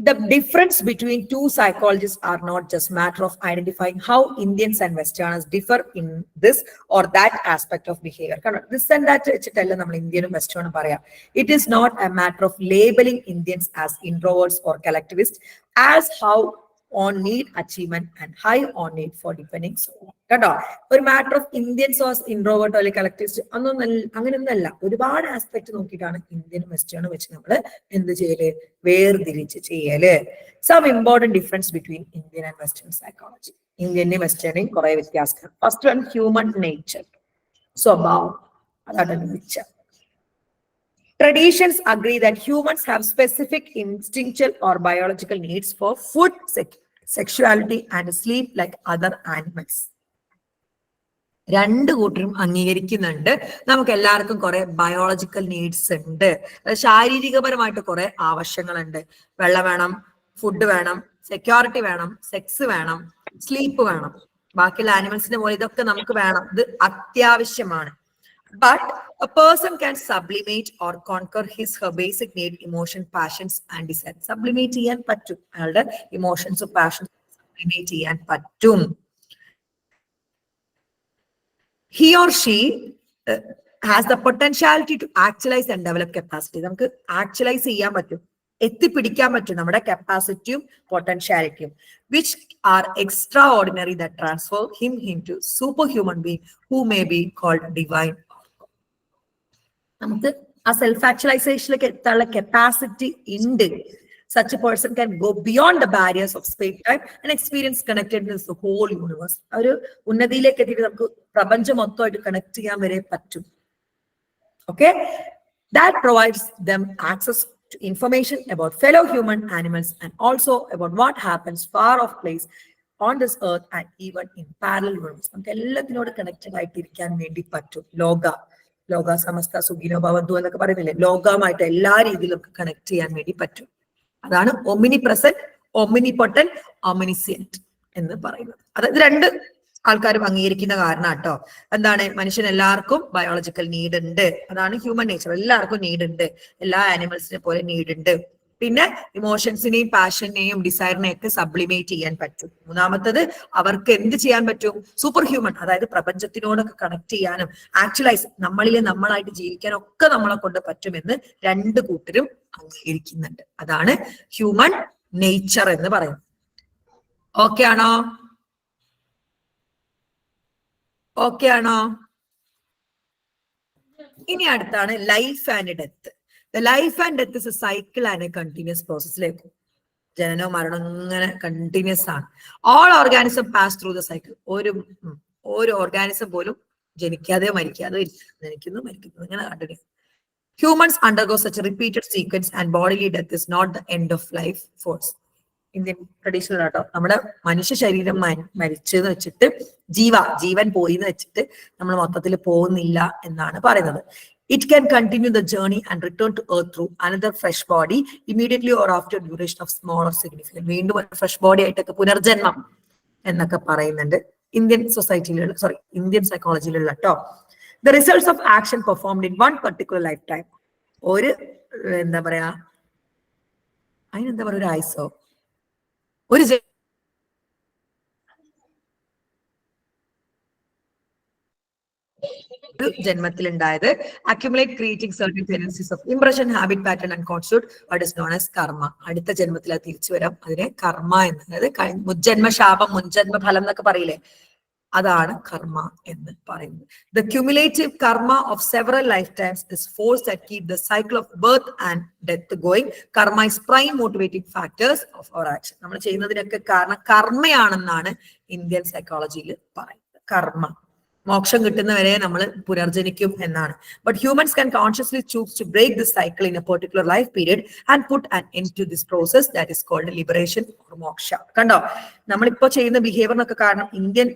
the difference between two psychologists are not just matter of identifying how Indians and Westerners differ in this or that aspect of behavior. This and that വെച്ചിട്ടല്ല നമ്മൾ ഇന്ത്യനും വെസ്റ്റേണും പറയാം. It is not a matter of labeling Indians as introverts or collectivists, as how on need achievement and high on need for depending so on. കേട്ടോ, ഒരു മാറ്റർ ഓഫ് ഇന്ത്യൻസ് ഓർ ഇൻട്രോവേർട്ടോ അല്ലെങ്കിൽ കളക്ടിവിസ്റ്റ് അങ്ങനെയൊന്നല്ല. ഒരുപാട് ആസ്പെക്ട് നോക്കിയിട്ടാണ് ഇന്ത്യൻ വെസ്റ്റേൺ വെച്ച് നമ്മൾ എന്ത് ചെയ്യല്, വേർതിരിച്ച് ചെയ്യല്. Some important difference between Indian and Western psychology. ഇന്ത്യന്റെയും വെസ്റ്റേണിയും കുറെ വ്യത്യാസം. ഫസ്റ്റ് വൺ, ഹ്യൂമൻ നേച്ചർ, സ്വഭാവം, അതാണ് nature. Traditions agree that humans have specific instinctual or biological needs for food, sexuality and sleep like other animals. രണ്ടു കൂട്ടരും അംഗീകരിക്കുന്നുണ്ട് നമുക്ക് എല്ലാവർക്കും കുറെ ബയോളജിക്കൽ നീഡ്സ് ഉണ്ട്, ശാരീരികപരമായിട്ട് കുറെ ആവശ്യങ്ങളുണ്ട്. വെള്ളം വേണം, ഫുഡ് വേണം, സെക്യൂരിറ്റി വേണം, സെക്സ് വേണം, സ്ലീപ്പ് വേണം. ബാക്കിയുള്ള ആനിമൽസിന്റെ പോലെ ഇതൊക്കെ നമുക്ക് വേണം, ഇത് അത്യാവശ്യമാണ്. But a person can sublimate or conquer her basic need, emotion, passions and desire. Sublimate ചെയ്യാൻ പറ്റും, അയാളുടെ ഇമോഷൻസും പാഷൻസും sublimate ചെയ്യാൻ പറ്റും. He or she has the potentiality to actualize and develop capacity. നമുക്ക് ആക്ച്വലൈസ് ചെയ്യാൻ പറ്റും, എത്തിപ്പിടിക്കാൻ പറ്റും നമ്മുടെ കപ്പാസിറ്റിയും പൊട്ടൻഷ്യാലിറ്റിയും, which are extraordinary that transfer him into superhuman being who may be called divine. നമുക്ക് ആ സെൽഫ് ആക്ച്വലൈസേഷനിലേക്ക് എത്താനുള്ള കപ്പാസിറ്റി ഉണ്ട്. Such a person can go beyond the barriers of space time and experience connectedness to the whole universe. ഒരു ഉന്നതിയിലേക്ക് എത്തിയിട്ട് നമുക്ക് പ്രപഞ്ചം മൊത്തമായിട്ട് കണക്ട് ചെയ്യാൻ വരെ പറ്റും. Okay, that provides them access to information about fellow human animals and also about what happens far off place on this earth and even in parallel worlds. നമുക്ക് എല്ലാത്തിനോട് കണക്റ്റഡ് ആയിട്ടിരിക്കാൻ വേണ്ടി പറ്റും. ലോക സമസ്ത സുഖിനോ ഭവന്തു എന്നൊക്കെ പറയുന്നില്ലേ, ലോകമായിട്ട് എല്ലാ രീതിയിലും കണക്ട് ചെയ്യാൻ വേണ്ടി പറ്റും. അതാണ് ഒമിനി പ്രസന്റ്, ഒമിനി പൊട്ടന്റ്, ഒമിനിസിയന്റ് എന്ന് പറയുന്നത്. അതായത് രണ്ട് ആൾക്കാരും അംഗീകരിക്കുന്ന കാരണം കേട്ടോ. എന്താണ്, മനുഷ്യൻ എല്ലാവർക്കും ബയോളജിക്കൽ നീഡ് ഉണ്ട്, അതാണ് ഹ്യൂമൻ നേച്ചർ. എല്ലാവർക്കും നീഡ് ഉണ്ട്, എല്ലാ ആനിമൽസിനെ പോലെ നീഡ് ഉണ്ട്. പിന്നെ ഇമോഷൻസിനെയും പാഷനെയും ഡിസയറിനെയും ഒക്കെ സബ്ലിമേറ്റ് ചെയ്യാൻ പറ്റും. മൂന്നാമത്തത്, അവർക്ക് എന്ത് ചെയ്യാൻ പറ്റും, സൂപ്പർ ഹ്യൂമൻ, അതായത് പ്രപഞ്ചത്തിനോടൊക്കെ കണക്ട് ചെയ്യാനും ആക്ച്വലൈസ് നമ്മളിലെ നമ്മളായിട്ട് ജീവിക്കാനും ഒക്കെ നമ്മളെ കൊണ്ട് പറ്റുമെന്ന് രണ്ടു കൂട്ടരും അംഗീകരിക്കുന്നുണ്ട്. അതാണ് ഹ്യൂമൻ നേച്ചർ എന്ന് പറയുന്നത്. ഓക്കെ ആണോ? ഓക്കെ ആണോ? ഇനി അടുത്താണ് life and death. The life and death is a cycle and a continuous process. ജനനവും മരണവും ഇങ്ങനെ കണ്ടിന്യൂസ് ആണ്. All organisms pass through the cycle. ഒരു ഓർഗാനിസം പോലും ജനിക്കാതെ മരിക്കാതെ ജനിക്കുന്നു മരിക്കുന്നു ഇങ്ങനെ continue. Humans undergo such a repeated sequence and bodily death is not the end of life force. Indian traditional ആട്ടോ നമ്മുടെ മനുഷ്യ ശരീരം മരിച്ചെന്ന് വെച്ചിട്ട് ജീവൻ പോയി എന്ന് വെച്ചിട്ട് നമ്മൾ മൊത്തത്തിൽ പോകുന്നില്ല എന്നാണ് പറയുന്നത്. It can continue the journey and return to earth through another fresh body immediately or after duration of small or significant. വീണ്ടും ഫ്രഷ് ബോഡി ആയിട്ടൊക്കെ പുനർജന്മം എന്നൊക്കെ പറയുന്നുണ്ട് ഇന്ത്യൻ സൊസൈറ്റിയിലുള്ള ഇന്ത്യൻ സൈക്കോളജിയിലുള്ള കേട്ടോ. The results of action performed in one particular lifetime. ഒരു എന്താ പറയാ അതിനെന്താ പറയാ ഒരു ആയുസോ ഒരു ജന്മത്തിൽ ഉണ്ടായത് accumulate creating certain tendencies of impression habit pattern and constitute what is known as കർമ്മ. അടുത്ത ജന്മത്തിൽ അത് തിരിച്ചു വരാം. അതിനെ കർമ്മ എന്ന്, അതായത് മുജ്ജന്മ ശാപം മുൻജന്മ ഫലം എന്നൊക്കെ പറയില്ലേ, അതാണ് കർമ്മ എന്ന് പറയുന്നത്. The cumulative karma of several lifetimes is force that keep the cycle of birth and death going. Karma is prime motivating factors of our action. നമ്മൾ ചെയ്യുന്നതിനൊക്കെ കാരണം കർമ്മയാണെന്നാണ് ഇന്ത്യൻ സൈക്കോളജിയിൽ പറയുന്നത്. കർമ്മ മോക്ഷം കിട്ടുന്നവരെ നമ്മൾ പുനർജനിക്കും എന്നാണ്. But humans can consciously choose to break this cycle in a particular life period and put an end to this process that is called liberation or moksha. കണ്ടോ, നമ്മളിപ്പോ ചെയ്യുന്ന ബിഹേവിയറിനൊക്കെ കാരണം ഇന്ത്യൻ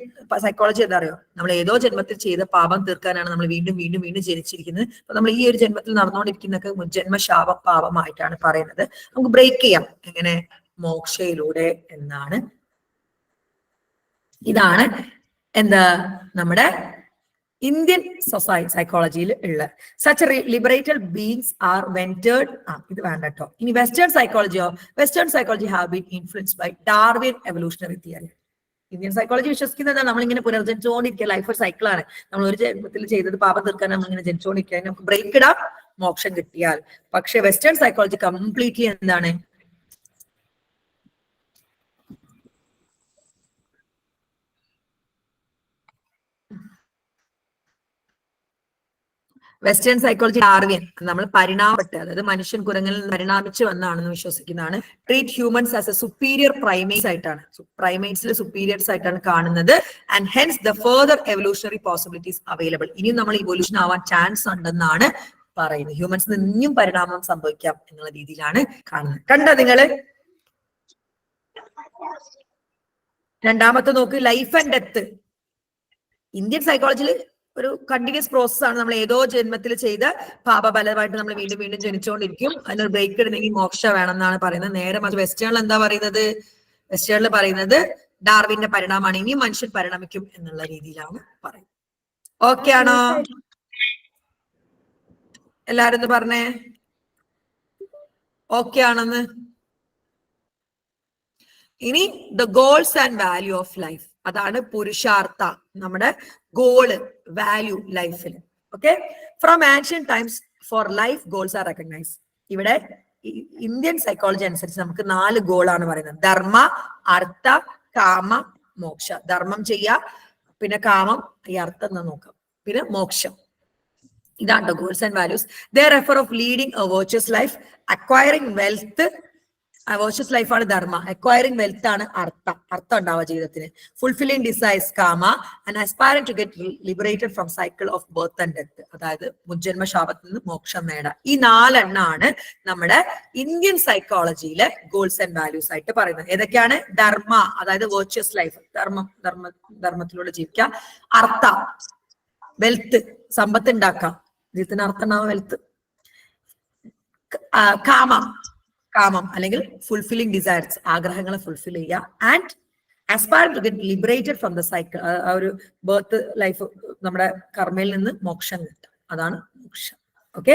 സൈക്കോളജി എന്താ അറിയോ, നമ്മൾ ഏതോ ജന്മത്തിൽ ചെയ്ത പാപം തീർക്കാനാണ് നമ്മൾ വീണ്ടും വീണ്ടും വീണ്ടും ജനിച്ചിരിക്കുന്നത്. അപ്പൊ നമ്മൾ ഈ ഒരു ജന്മത്തിൽ നടന്നുകൊണ്ടിരിക്കുന്നൊക്കെ മുജ്ജന്മ ശാപ പാപമായിട്ടാണ് പറയുന്നത്. നമുക്ക് ബ്രേക്ക് ചെയ്യാം എങ്ങനെ, മോക്ഷയിലൂടെ എന്നാണ്. ഇതാണ് എന്താ നമ്മുടെ ഇന്ത്യൻ സൈക്കോളജിയിൽ ഉള്ള such liberated beings are venerated. ഇത് വേണ്ട കേട്ടോ. ഇനി വെസ്റ്റേൺ സൈക്കോളജിയോ, Western psychology have been influenced by Darwin evolutionary theory. Indian psychology വിശ്വസിക്കുന്നത് നമ്മളിങ്ങനെ പുനർജനിച്ചുകൊണ്ടിരിക്കുക, ലൈഫ് ഒരു സൈക്കിളാണ്. നമ്മൾ ഒരു ജന്മത്തിൽ ചെയ്തത് പാപം തീർക്കാൻ നമ്മളിങ്ങനെ ജനിച്ചുകൊണ്ടിരിക്കുക, നമുക്ക് ബ്രേക്ക് ഇടാം മോക്ഷം കിട്ടിയാൽ. പക്ഷെ വെസ്റ്റേൺ സൈക്കോളജി കംപ്ലീറ്റ്ലി എന്താണ്, വെസ്റ്റേൺ സൈക്കോളജി ഡാർവിൻ നമ്മൾ പരിണാമപ്പെട്ട്, അതായത് മനുഷ്യൻ കുരങ്ങളിൽ നിന്ന് പരിണാമിച്ച് വന്നാണെന്ന് വിശ്വസിക്കുന്നതാണ്. Treat humans as a superior primates ആയിട്ടാണ്, പ്രൈമേറ്റ്സിലെ സുപ്പീരിയർസ് ആയിട്ടാണ് കാണുന്നത്. And hence the further evolutionary possibilities available. ഇനിയും നമ്മൾ ഇവല്യൂഷൻ ആവാൻ ചാൻസ് ഉണ്ടെന്നാണ് പറയുന്നത്. ഹ്യൂമൻസിന് ഇനിയും പരിണാമം സംഭവിക്കാം എന്നുള്ള രീതിയിലാണ് കാണുന്നത്. കണ്ടോ നിങ്ങള്? രണ്ടാമത്തെ നോക്ക്, ലൈഫ് ആൻഡ് ഡെത്ത്. ഇന്ത്യൻ സൈക്കോളജിയിൽ ഒരു കണ്ടിന്യൂസ് പ്രോസസ് ആണ്. നമ്മൾ ഏതോ ജന്മത്തിൽ ചെയ്ത പാപഫലമായിട്ട് നമ്മൾ വീണ്ടും വീണ്ടും ജനിച്ചുകൊണ്ടിരിക്കും. അതിനൊരു ബ്രേക്ക് ഇടണമെങ്കിൽ മോക്ഷ വേണം എന്നാണ് പറയുന്നത്. നേരെ മറിച്ച് വെസ്റ്റേണിൽ എന്താ പറയുന്നത്, വെസ്റ്റേണിൽ പറയുന്നത് ഡാർവിന്റെ പരിണാമമാണ്, ഇനിയും മനുഷ്യൻ പരിണമിക്കും എന്നുള്ള രീതിയിലാണ് പറയുന്നത്. ഓക്കെ ആണോ? എല്ലാരും ഒന്ന് പറഞ്ഞേ ഓക്കെ ആണെന്ന്. ഇനി the goals and value of life, അതാണ് പുരുഷാർത്ഥ, നമ്മുടെ ഗോള്, വാല്യൂ ലൈഫിൽ. Okay, from ancient times four life goals are recognise. ഇവിടെ ഇന്ത്യൻ സൈക്കോളജി അനുസരിച്ച് നമുക്ക് 4 ഗോളാണ് പറയുന്നത്. ധർമ്മ, അർത്ഥ, കാമ, മോക്ഷ. ധർമ്മം ചെയ്യാ, പിന്നെ കാമം, ഈ അർത്ഥം എന്ന് നോക്കാം, പിന്നെ മോക്ഷം. ഇതാണ് goals and values. They refer of leading a virtuous life, acquiring wealth. Virtuous ലൈഫാണ് ധർമ്മ, അക്വയറിംഗ് വെൽത്ത് ആണ് അർത്ഥം ഉണ്ടാവുക ജീവിതത്തിന്. Fulfilling desires kama, and aspiring to get liberated from cycle of birth and death, അതായത് മുജ്ജന്മ ശാപത്തിൽ നിന്ന് മോക്ഷം നേടാം. ഈ 4 എണ്ണാണ് നമ്മുടെ ഇന്ത്യൻ സൈക്കോളജിയിലെ ഗോൾസ് ആൻഡ് വാല്യൂസ് ആയിട്ട് പറയുന്നത്. ഏതൊക്കെയാണ്? ധർമ്മ, അതായത് വെർച്വസ് ലൈഫ്, ധർമ്മത്തിലൂടെ ജീവിക്കുക. അർത്ഥ, വെൽത്ത്, സമ്പത്ത് ഉണ്ടാക്കാം, ജീവിതത്തിന് അർത്ഥം ഉണ്ടാവുക വെൽത്ത്. കാമം അല്ലെങ്കിൽ ഫുൾഫില്ലിംഗ് ഡിസയർസ്, ആഗ്രഹങ്ങളെ ഫുൾഫിൽ ചെയ്യുക. And aspire to get liberated from the cycle, ആ ഒരു ബർത്ത് ലൈഫ്, നമ്മുടെ കർമ്മയിൽ നിന്ന് മോക്ഷം കിട്ടുക, അതാണ് മോക്ഷം. ഓക്കെ,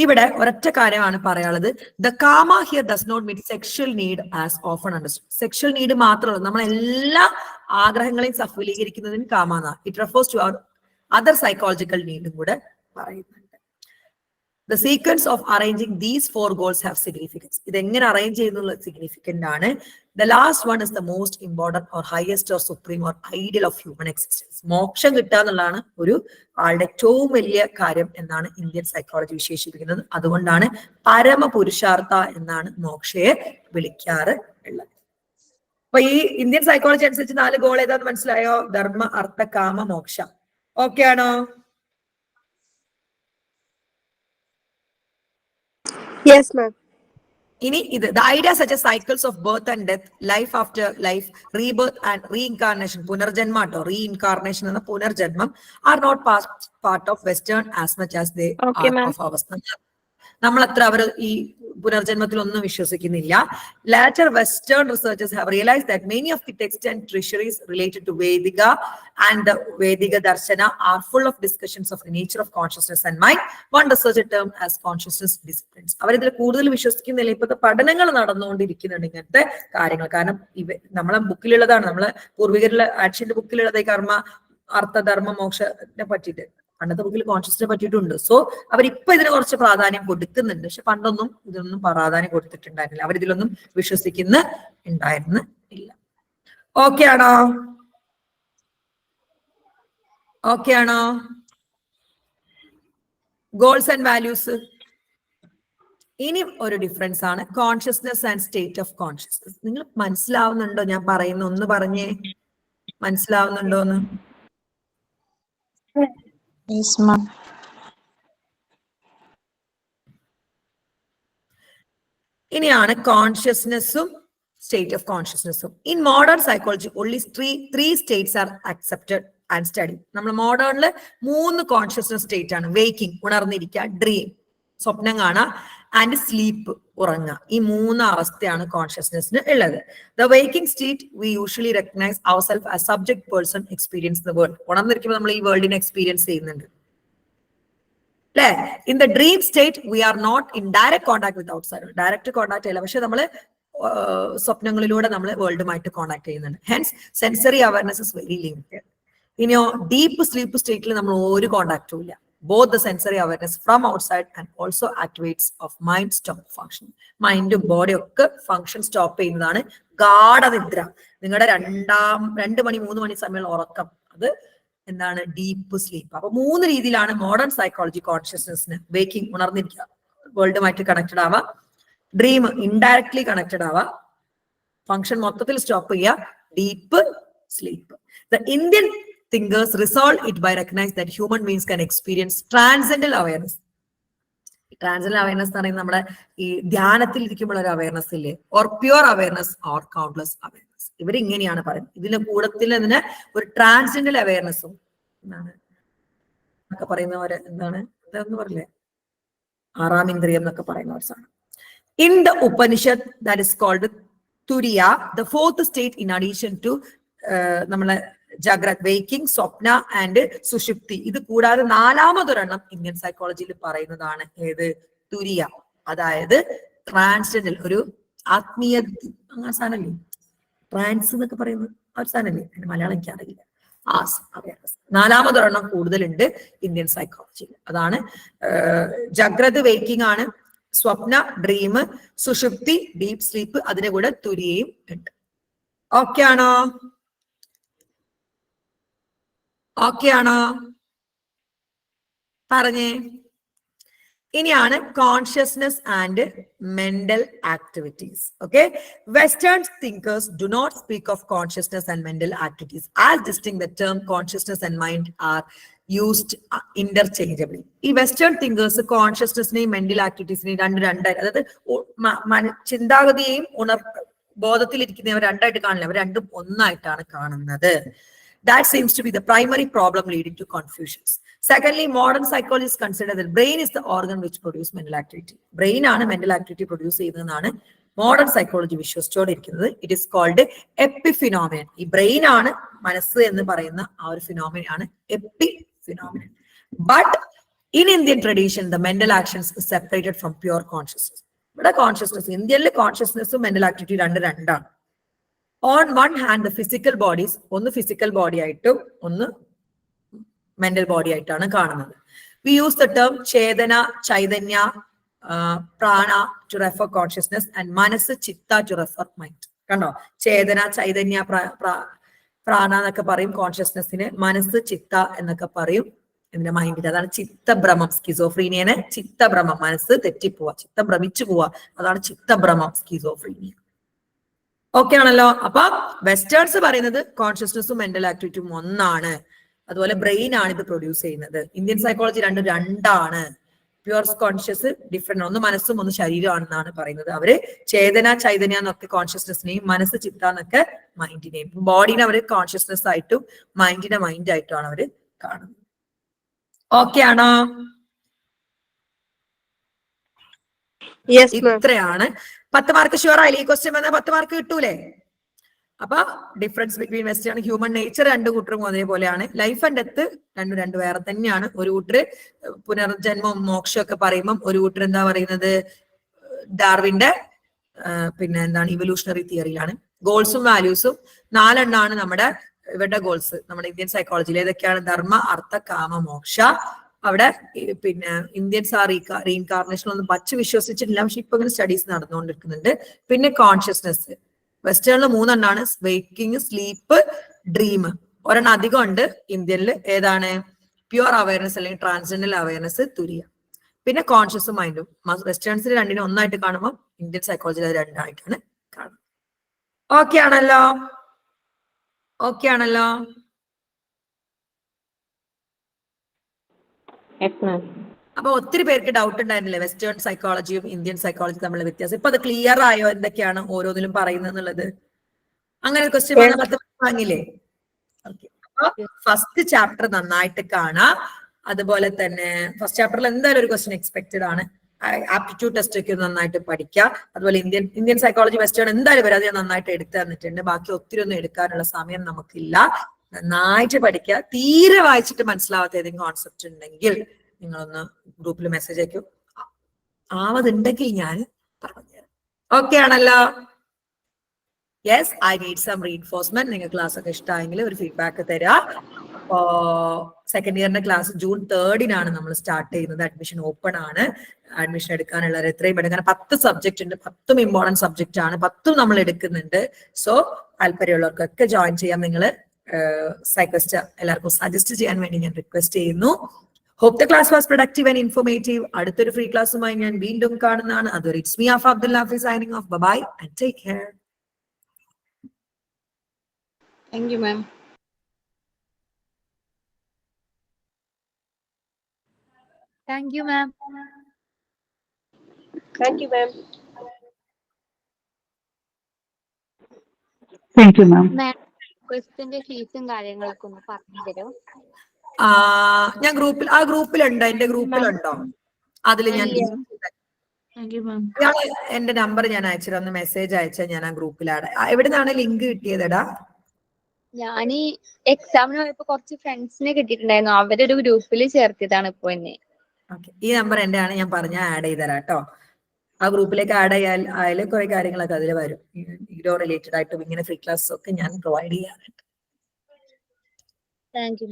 ഇവിടെ ഒരൊറ്റ കാര്യമാണ് പറയാനുള്ളത്. The kama here does not mean sexual need as often understood. Sexual need മാത്രമല്ല, നമ്മൾ എല്ലാ ആഗ്രഹങ്ങളെയും സഫലീകരിക്കുന്നതിന് കാമ. It refers to our other psychological നീഡും കൂടെ പറയുന്നുണ്ട്. The sequence of arranging these 4 goals have significance. ഇത് എങ്ങനെ അറേഞ്ച് ചെയ്യുന്നുള്ള സിഗ്നിഫിക്കന്റ് ആണ്. The last one is the most important or highest or supreme or ideal of human existence. മോക്ഷം കിട്ടുക എന്നുള്ളതാണ് ഒരു ആളുടെ ഏറ്റവും വലിയ കാര്യം എന്നാണ് ഇന്ത്യൻ സൈക്കോളജി വിശേഷിപ്പിക്കുന്നത്. അതുകൊണ്ടാണ് പരമപുരുഷാർത്ഥ എന്നാണ് മോക്ഷയെ വിളിക്കാറ് ഉള്ളത്. അപ്പൊ ഈ ഇന്ത്യൻ സൈക്കോളജി അനുസരിച്ച് 4 ഗോൾ ഏതാന്ന് മനസ്സിലായോ? ധർമ്മ, അർത്ഥ, കാമ, മോക്ഷ. ഓക്കെ ആണോ? Yes, ma'am. ഇനി ഇത് the ideas such as cycles of birth and death, life after life, rebirth and reincarnation, പുനർജന്മാട്ടോ, reincarnation എന്ന പുനർജന്മം are not part of Western as much as they Okay, are ma'am. of ours. നമ്മൾ അത്ര അവർ ഈ പുനർജന്മത്തിൽ ഒന്നും വിശ്വസിക്കുന്നില്ല. Later Western researchers have realized that many of the texts and treasuries related to Vedika and the Vedika Darshana are full of discussions of the nature of consciousness and mind. One researcher termed as consciousness disciplines. അവരിതിൽ കൂടുതൽ വിശ്വസിക്കുന്നില്ല. ഇപ്പോഴത്തെ പഠനങ്ങൾ നടന്നുകൊണ്ടിരിക്കുന്നുണ്ട് ഇങ്ങനത്തെ കാര്യങ്ങൾ. കാരണം നമ്മളെ ബുക്കിലുള്ളതാണ്, നമ്മളെ പൂർവികരിലെ ആക്ഷന്റെ ബുക്കിലുള്ളത് കർമ്മ, അർത്ഥ, ധർമ്മ, മോക്ഷനെ പറ്റിയിട്ട്. പണ്ടത്തെ ബുക്കിൽ കോൺഷ്യസിനെ പറ്റിയിട്ടുണ്ട്. സോ അവരിപ്പൊ ഇതിന് കുറച്ച് പ്രാധാന്യം കൊടുക്കുന്നുണ്ട്. പക്ഷെ പണ്ടൊന്നും ഇതിനൊന്നും പ്രാധാന്യം കൊടുത്തിട്ടുണ്ടായിരുന്നില്ല. അവരിതിലൊന്നും ഉണ്ടായിരുന്നില്ല. ഓക്കെ ആണോ? ഓക്കെ ആണോ? Goals and values. ഇനി ഒരു ഡിഫറൻസ് ആണ് consciousness and state of consciousness. നിങ്ങൾ മനസ്സിലാവുന്നുണ്ടോ ഞാൻ പറയുന്ന? ഒന്ന് പറഞ്ഞേ, മനസ്സിലാവുന്നുണ്ടോന്ന്? Yes, ma'am. ഇനിയാണ് കോൺഷ്യസ്നെസ്സും സ്റ്റേറ്റ് ഓഫ് കോൺഷ്യസ്നെസ്സും. In modern psychology only three states are accepted and study. നമ്മൾ മോഡേണില് 3 കോൺഷ്യസ്നസ് സ്റ്റേറ്റ് ആണ്. വേക്കിംഗ്, ഉണർന്നിരിക്കുക, ഡ്രീം, സ്വപ്നം കാണുക, ആൻഡ് സ്ലീപ്പ്, ഉറങ്ങുക. ഈ 3 അവസ്ഥയാണ് കോൺഷ്യസ്നെസ്സിന് ഉള്ളത്. The waking state we usually recognise our self as subject person experience the world. ഉണർന്നിരിക്കുമ്പോൾ നമ്മൾ ഈ വേൾഡിനെ എക്സ്പീരിയൻസ് ചെയ്യുന്നുണ്ട് അല്ലെ? In the dream state we are not in direct contact with outside. Direct contact ഇല്ല, പക്ഷെ നമ്മള് സ്വപ്നങ്ങളിലൂടെ നമ്മൾ വേൾഡുമായിട്ട് കോൺടാക്ട് ചെയ്യുന്നുണ്ട്. Hence sensory awareness is very limited. ഇനിയോ ഡീപ്പ് സ്ലീപ്പ് സ്റ്റേറ്റിൽ നമ്മൾ ഒരു കോൺടാക്റ്റും ഇല്ല. Both the sensory awareness from outside and also activates of mind stop function. മൈൻഡും ബോഡിയും ഒക്കെ ഫങ്ഷൻ സ്റ്റോപ്പ് ചെയ്യുന്നതാണ് ഗാഢനിദ്ര. നിങ്ങളുടെ 2 മണി 3 മണി സമയം ഉറക്കം, അത് എന്താണ്? Deep sleep. അപ്പൊ 3 രീതിയിലാണ് മോഡേൺ സൈക്കോളജി കോൺഷ്യസ്നെസ്സിന്. വേക്കിംഗ്, ഉണർന്നിരിക്കുക, വേൾഡുമായിട്ട് കണക്റ്റഡ് ആവുക. ഡ്രീം, ഇൻഡയറക്ട്ലി കണക്റ്റഡ് ആവുക, ഫങ്ഷൻ മൊത്തത്തിൽ സ്റ്റോപ്പ് ചെയ്യുക. Deep sleep. The Indian thinkers resolve it by recognizing that human beings can experience transcendental awareness. Transcendental awareness എന്ന് പറയുന്നത് നമ്മുടെ ഈ ധ്യാനത്തിൽ ഇരിക്കുമ്പോൾ ഒരു അവയർനെസ് ഇല്ലേ, or pure awareness or countless awareness. ഇവരിങ്ങനെയാണ് പറയുന്നത്. ഇതിന്റെ കൂടത്തിൽ ഇതിന് ഒരു ട്രാൻസെൻഡൽ അവയർനെസ്സും എന്താണ് എന്നൊക്കെ പറയുന്നവര് എന്താണ് എന്താന്ന് പറയില്ലേ, 6ാം ഇന്ദ്രിയം എന്നൊക്കെ പറയുന്ന ഒരു സാധനം. In the Upanishad that is called turiya, the 4th state in addition to നമ്മളെ ജാഗ്രത്, വേക്കിംഗ്, സ്വപ്ന ആൻഡ് സുഷുപ്തി. ഇത് കൂടാതെ 4ാമതൊരെണ്ണം ഇന്ത്യൻ സൈക്കോളജിയിൽ പറയുന്നതാണ് ഏത്? തുരിയ. അതായത് ട്രാൻസ്ജെൻഡൽ, ഒരു ആത്മീയ അങ്ങനെ സാധനല്ലേ, ട്രാൻസ് എന്നൊക്കെ പറയുന്നത് ആ ഒരു സാധനല്ലേ, അതിന്റെ മലയാളം എനിക്ക് അറിയില്ല. അവയർനെസ് 4ാമതൊരെണ്ണം കൂടുതലുണ്ട് ഇന്ത്യൻ സൈക്കോളജിയിൽ. അതാണ് ജാഗ്രത്, വേക്കിംഗ് ആണ്, സ്വപ്ന, ഡ്രീം, സുഷുപ്തി, ഡീപ് സ്ലീപ്പ്, അതിന്റെ കൂടെ തുരിയയും ഉണ്ട്. ഓക്കെ ആണോ? ഓക്കെ ആണോ? പറഞ്ഞേ. ഇനിയാണ് consciousness and mental activities. Okay, western thinkers do not speak of consciousness and mental activities as distinct. The term consciousness and mind are used interchangeably. ഈ വെസ്റ്റേൺ തിങ്കേഴ്സ് കോൺഷ്യസ്നെസ്സിനെയും മെന്റൽ ആക്ടിവിറ്റീസിനെയും രണ്ടായി, അതായത് ചിന്താഗതിയെയും ബോധത്തിലിരിക്കുന്നവർ രണ്ടായിട്ട് കാണില്ല, അവർ രണ്ടും ഒന്നായിട്ടാണ് കാണുന്നത്. That seems to be the primary problem leading to confusions. Secondly, modern psychologists consider that brain is the organ which produces mental activity. Brain ആണ് mental activity produce ചെയ്യുന്നതെന്നാണ് മോഡേൺ സൈക്കോളജി വിശ്വസിച്ചോണ്ടിരിക്കുന്നത്. It is called epiphenomenon. ഈ ബ്രെയിൻ ആണ് മനസ്സ് എന്ന് പറയുന്ന ആ ഒരു ഫിനോമിനൻ ആണ് epiphenomenon. But in Indian tradition the mental actions is separated from pure consciousness. ഇവിടെ കോൺഷ്യസ്നസ്, ഇന്ത്യയിലെ കോൺഷ്യസ്നസ്സും മെന്റൽ ആക്ടിവിറ്റി രണ്ടാണ്. On one hand, the physical bodies, ഒന്ന് ഫിസിക്കൽ ബോഡി ആയിട്ടും ഒന്ന് മെന്റൽ ബോഡി ആയിട്ടാണ് കാണുന്നത്. We use the term Chetana, Chaitanya, Prana to refer consciousness and മനസ്സ്, ചിത്ത to refer mind. കണ്ടോ, ചേതന, ചൈതന്യ, പ്രാണ എന്നൊക്കെ പറയും കോൺഷ്യസ്നെസ്സിന്, മനസ്സ്, ചിത്ത എന്നൊക്കെ പറയും ഇതിന്റെ മൈൻഡിൽ. അതാണ് ചിത്തഭ്രമം. സ്കിസോഫ്രീനിയനെ ചിത്തഭ്രമം, മനസ്സ് തെറ്റിപ്പോവാ, ചിത്തം ഭ്രമിച്ചു പോവാ, അതാണ് ചിത്തഭ്രമം, സ്കിസോഫ്രീനിയ. ഓക്കെ ആണല്ലോ. അപ്പൊ വെസ്റ്റേൺസ് പറയുന്നത് കോൺഷ്യസ്നസ്സും മെന്റൽ ആക്ടിവിറ്റിയും ഒന്നാണ്. അതുപോലെ ബ്രെയിൻ ആണ് ഇത് പ്രൊഡ്യൂസ് ചെയ്യുന്നത്. ഇന്ത്യൻ സൈക്കോളജി രണ്ടാണ്. പ്യുവർ കോൺഷ്യസ് ഡിഫറെന്റ്, ഒന്ന് മനസ്സും ഒന്ന് ശരീരമാണെന്നാണ് പറയുന്നത്. അവര് ചേതന ചൈതന്യ എന്നൊക്കെ കോൺഷ്യസ്നെസ്സിനെയും മനസ്സ് ചിത്ത എന്നൊക്കെ മൈൻഡിനെയും, ബോഡീനെ അവര് കോൺഷ്യസ്നെസ് ആയിട്ടും മൈൻഡിനെ മൈൻഡ് ആയിട്ടാണ് അവര് കാണുന്നത്. ഓക്കെ ആണോ? ഇത്രയാണ് 10 മാർക്ക്. ഷുവർ ആയില്ലേ? ഈ ക്വസ്റ്റ്യൻ വന്നാൽ 10 മാർക്ക് കിട്ടൂലേ? അപ്പൊ difference between western human nature രണ്ടു കൂട്ടരും ഒരേപോലെയാണ്. ലൈഫ് ആൻഡ് ഡെത്ത് രണ്ടും വേറെ തന്നെയാണ്. ഒരു കൂട്ടര് പുനർജന്മം മോക്ഷം ഒക്കെ പറയുമ്പം ഒരു കൂട്ടർ എന്താ പറയുന്നത്, ഡാർവിന്റെ പിന്നെ എന്താണ് ഇവല്യൂഷണറി തിയറിയിലാണ്. ഗോൾസും വാല്യൂസും 4 എണ്ണമാണ് നമ്മുടെ ഇവരുടെ ഗോൾസ്. നമ്മുടെ ഇന്ത്യൻ സൈക്കോളജിയിൽ ഏതൊക്കെയാണ്? ധർമ്മ, അർത്ഥ, കാമ, മോക്ഷ. അവിടെ പിന്നെ ഇന്ത്യൻസ് ആ റീഇൻകാർണേഷൻ ഒന്നും പച്ച വിശ്വസിച്ചിട്ടില്ല, പക്ഷെ ഇപ്പൊ ഇങ്ങനെ സ്റ്റഡീസ് നടന്നുകൊണ്ടിരിക്കുന്നുണ്ട്. പിന്നെ കോൺഷ്യസ്നെസ് വെസ്റ്റേണിൽ 3 എണ്ണാണ്: വേക്കിംഗ്, സ്ലീപ്പ്, ഡ്രീം. ഒരെണ്ണം അധികം ഉണ്ട് ഇന്ത്യനിൽ. ഏതാണ്? പ്യുവർ അവയർനെസ് അല്ലെങ്കിൽ ട്രാൻസ്ജെൻഡൽ അവയർനെസ്, തുരിയ. പിന്നെ കോൺഷ്യസും മൈൻഡും. വെസ്റ്റേൺസിൽ രണ്ടിനും ഒന്നായിട്ട് കാണുമ്പോൾ ഇന്ത്യൻ സൈക്കോളജിയിൽ അത് രണ്ടായിട്ടാണ് കാണുന്നത്. ഓക്കെ ആണല്ലോ? ഓക്കെ ആണല്ലോ? അപ്പൊ ഒത്തിരി പേർക്ക് ഡൗട്ട് ഉണ്ടായിരുന്നില്ലേ വെസ്റ്റേൺ സൈക്കോളജിയും ഇന്ത്യൻ സൈക്കോളജിയും തമ്മിലുള്ള വ്യത്യാസം? ഇപ്പൊ അത് ക്ലിയർ ആയോ എന്തൊക്കെയാണ് ഓരോന്നിലും പറയുന്നത് എന്നുള്ളത്? അങ്ങനെ ഒരു ക്വസ്റ്റ്യൻ വന്നാൽ 10 മാർക്ക് വാങ്ങില്ലേ? ഓക്കെ. അപ്പൊ ഫസ്റ്റ് ചാപ്റ്റർ നന്നായിട്ട് കാണാം. അതുപോലെ തന്നെ ഫസ്റ്റ് ചാപ്റ്ററിൽ എന്തായാലും ഒരു ക്വസ്റ്റ്യൻ എക്സ്പെക്റ്റഡ് ആണ്. ആപ്റ്റിറ്റ്യൂഡ് ടെസ്റ്റ് ഒക്കെ നന്നായിട്ട് പഠിക്കുക. അതുപോലെ ഇന്ത്യൻ സൈക്കോളജി വെസ്റ്റേൺ എന്തായാലും വരും, അത് ഞാൻ നന്നായിട്ട് എടുത്തു തന്നിട്ടുണ്ട്. ബാക്കി ഒത്തിരി ഒന്നും എടുക്കാനുള്ള സമയം നമുക്കില്ല. നന്നായിട്ട് പഠിക്കുക. തീരെ വായിച്ചിട്ട് മനസ്സിലാവാത്ത ഏതെങ്കിലും കോൺസെപ്റ്റ് ഉണ്ടെങ്കിൽ നിങ്ങളൊന്ന് ഗ്രൂപ്പിൽ മെസ്സേജ് അയക്കും. ആവതുണ്ടെങ്കിൽ ഞാൻ പറഞ്ഞുതരാം. ഓക്കെ ആണല്ലോ? Yes, I need some reinforcement. നിങ്ങൾ ക്ലാസ് ഒക്കെ ഇഷ്ടമായെങ്കിൽ ഒരു ഫീഡ്ബാക്ക് തരാം. അപ്പോ സെക്കൻഡ് ഇയറിന്റെ ക്ലാസ് ജൂൺ 3 നമ്മൾ സ്റ്റാർട്ട് ചെയ്യുന്നത്. അഡ്മിഷൻ ഓപ്പൺ ആണ്. അഡ്മിഷൻ എടുക്കാനുള്ളവർ എത്രയും പെട്ടെന്ന്, കാരണം 10 സബ്ജക്ട് ഉണ്ട്, 10 ഇമ്പോർട്ടന്റ് സബ്ജക്റ്റ് ആണ്, 10 നമ്മൾ എടുക്കുന്നുണ്ട്. സോ താല്പര്യമുള്ളവർക്കൊക്കെ ജോയിൻ ചെയ്യാം. നിങ്ങൾ സൈക്കോസ്റ്റ് എല്ലാവർക്കും സജസ്റ്റ് ചെയ്യാൻ വേണ്ടി ഞാൻ റിക്വസ്റ്റ് ചെയ്യുന്നു. Hope the class was productive and informative. അടുത്തൊരു ഫ്രീ ക്ലാസ്സുമായി ഞാൻ വീണ്ടും കാണുന്നതാണ്. അതുവരെ ഇറ്റ്സ് മീ ആഫ Abdul Hafiz signing off. Bye and take care. Thank you, ma'am. Thank you, ma'am. Thank you, ma'am. Thank you, ma'am. ക്വസ്റ്റിന്റെ ഫീസും കാര്യങ്ങളൊക്കെ ഒന്ന് പറഞ്ഞു തരോ? ഞാൻ ഗ്രൂപ്പിലുണ്ടോ? എന്റെ ഗ്രൂപ്പിലുണ്ടോ? അതിൽ ഞാൻ എന്റെ നമ്പർ ഞാൻ അയച്ചിട്ട് ഒന്ന് മെസ്സേജ് അയച്ചാൽ ഞാൻ ആ ഗ്രൂപ്പിലാണ്. എവിടെ നിന്നാണ് ലിങ്ക് കിട്ടിയതെടാ? ഞാൻ എക്സാമിന് പോയപ്പോ കുറച്ച് ഫ്രണ്ട്സിനെ കിട്ടിയിട്ടുണ്ടായിരുന്നു, അവരൊരു ഗ്രൂപ്പിൽ ചേർത്തിയതാണ് ഇപ്പൊ എന്നെ. ഈ നമ്പർ എന്റെ ആണ്, ഞാൻ പറഞ്ഞ ആഡ് ചെയ്ത് തരാം കേട്ടോ. ആ ഗ്രൂപ്പിലേക്ക് ആഡ് ആയാലും കുറെ കാര്യങ്ങളൊക്കെ അതിൽ വരും. ഇഗ്നോ റിലേറ്റഡ് ആയിട്ടും ഇങ്ങനെ ഫ്രീ ക്ലാസ് ഒക്കെ ഞാൻ പ്രൊവൈഡ് ചെയ്യാറുണ്ട്. Thank you.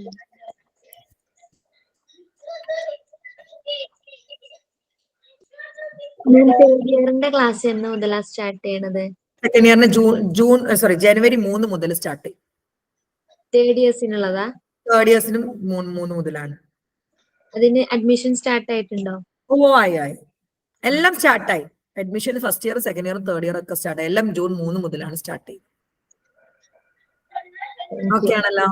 ക്ലാസ് എന്ന് മുതലാണ് സ്റ്റാർട്ട് ചെയ്യണത്? സെക്കൻഡ് ഇയറിന് ജനുവരി 3 മുതൽ സ്റ്റാർട്ട് ചെയ്യും. തേർഡ് ഇയേഴ്സിനുള്ളതാ? തേർഡ് ഇയേഴ്സിനും 3 മുതലാണ്. അതിന് അഡ്മിഷൻ സ്റ്റാർട്ട് ആയിട്ടുണ്ടോ? ആയി. എല്ലാം സ്റ്റാർട്ടായി. Admission first year, second year, third year ഒക്കെ സ്റ്റാർട്ട് ആയി. എല്ലാം ജൂൺ 3 മുതലാണ് സ്റ്റാർട്ട് ചെയ്യുന്നത്. ഓക്കെ ആണല്ലോ?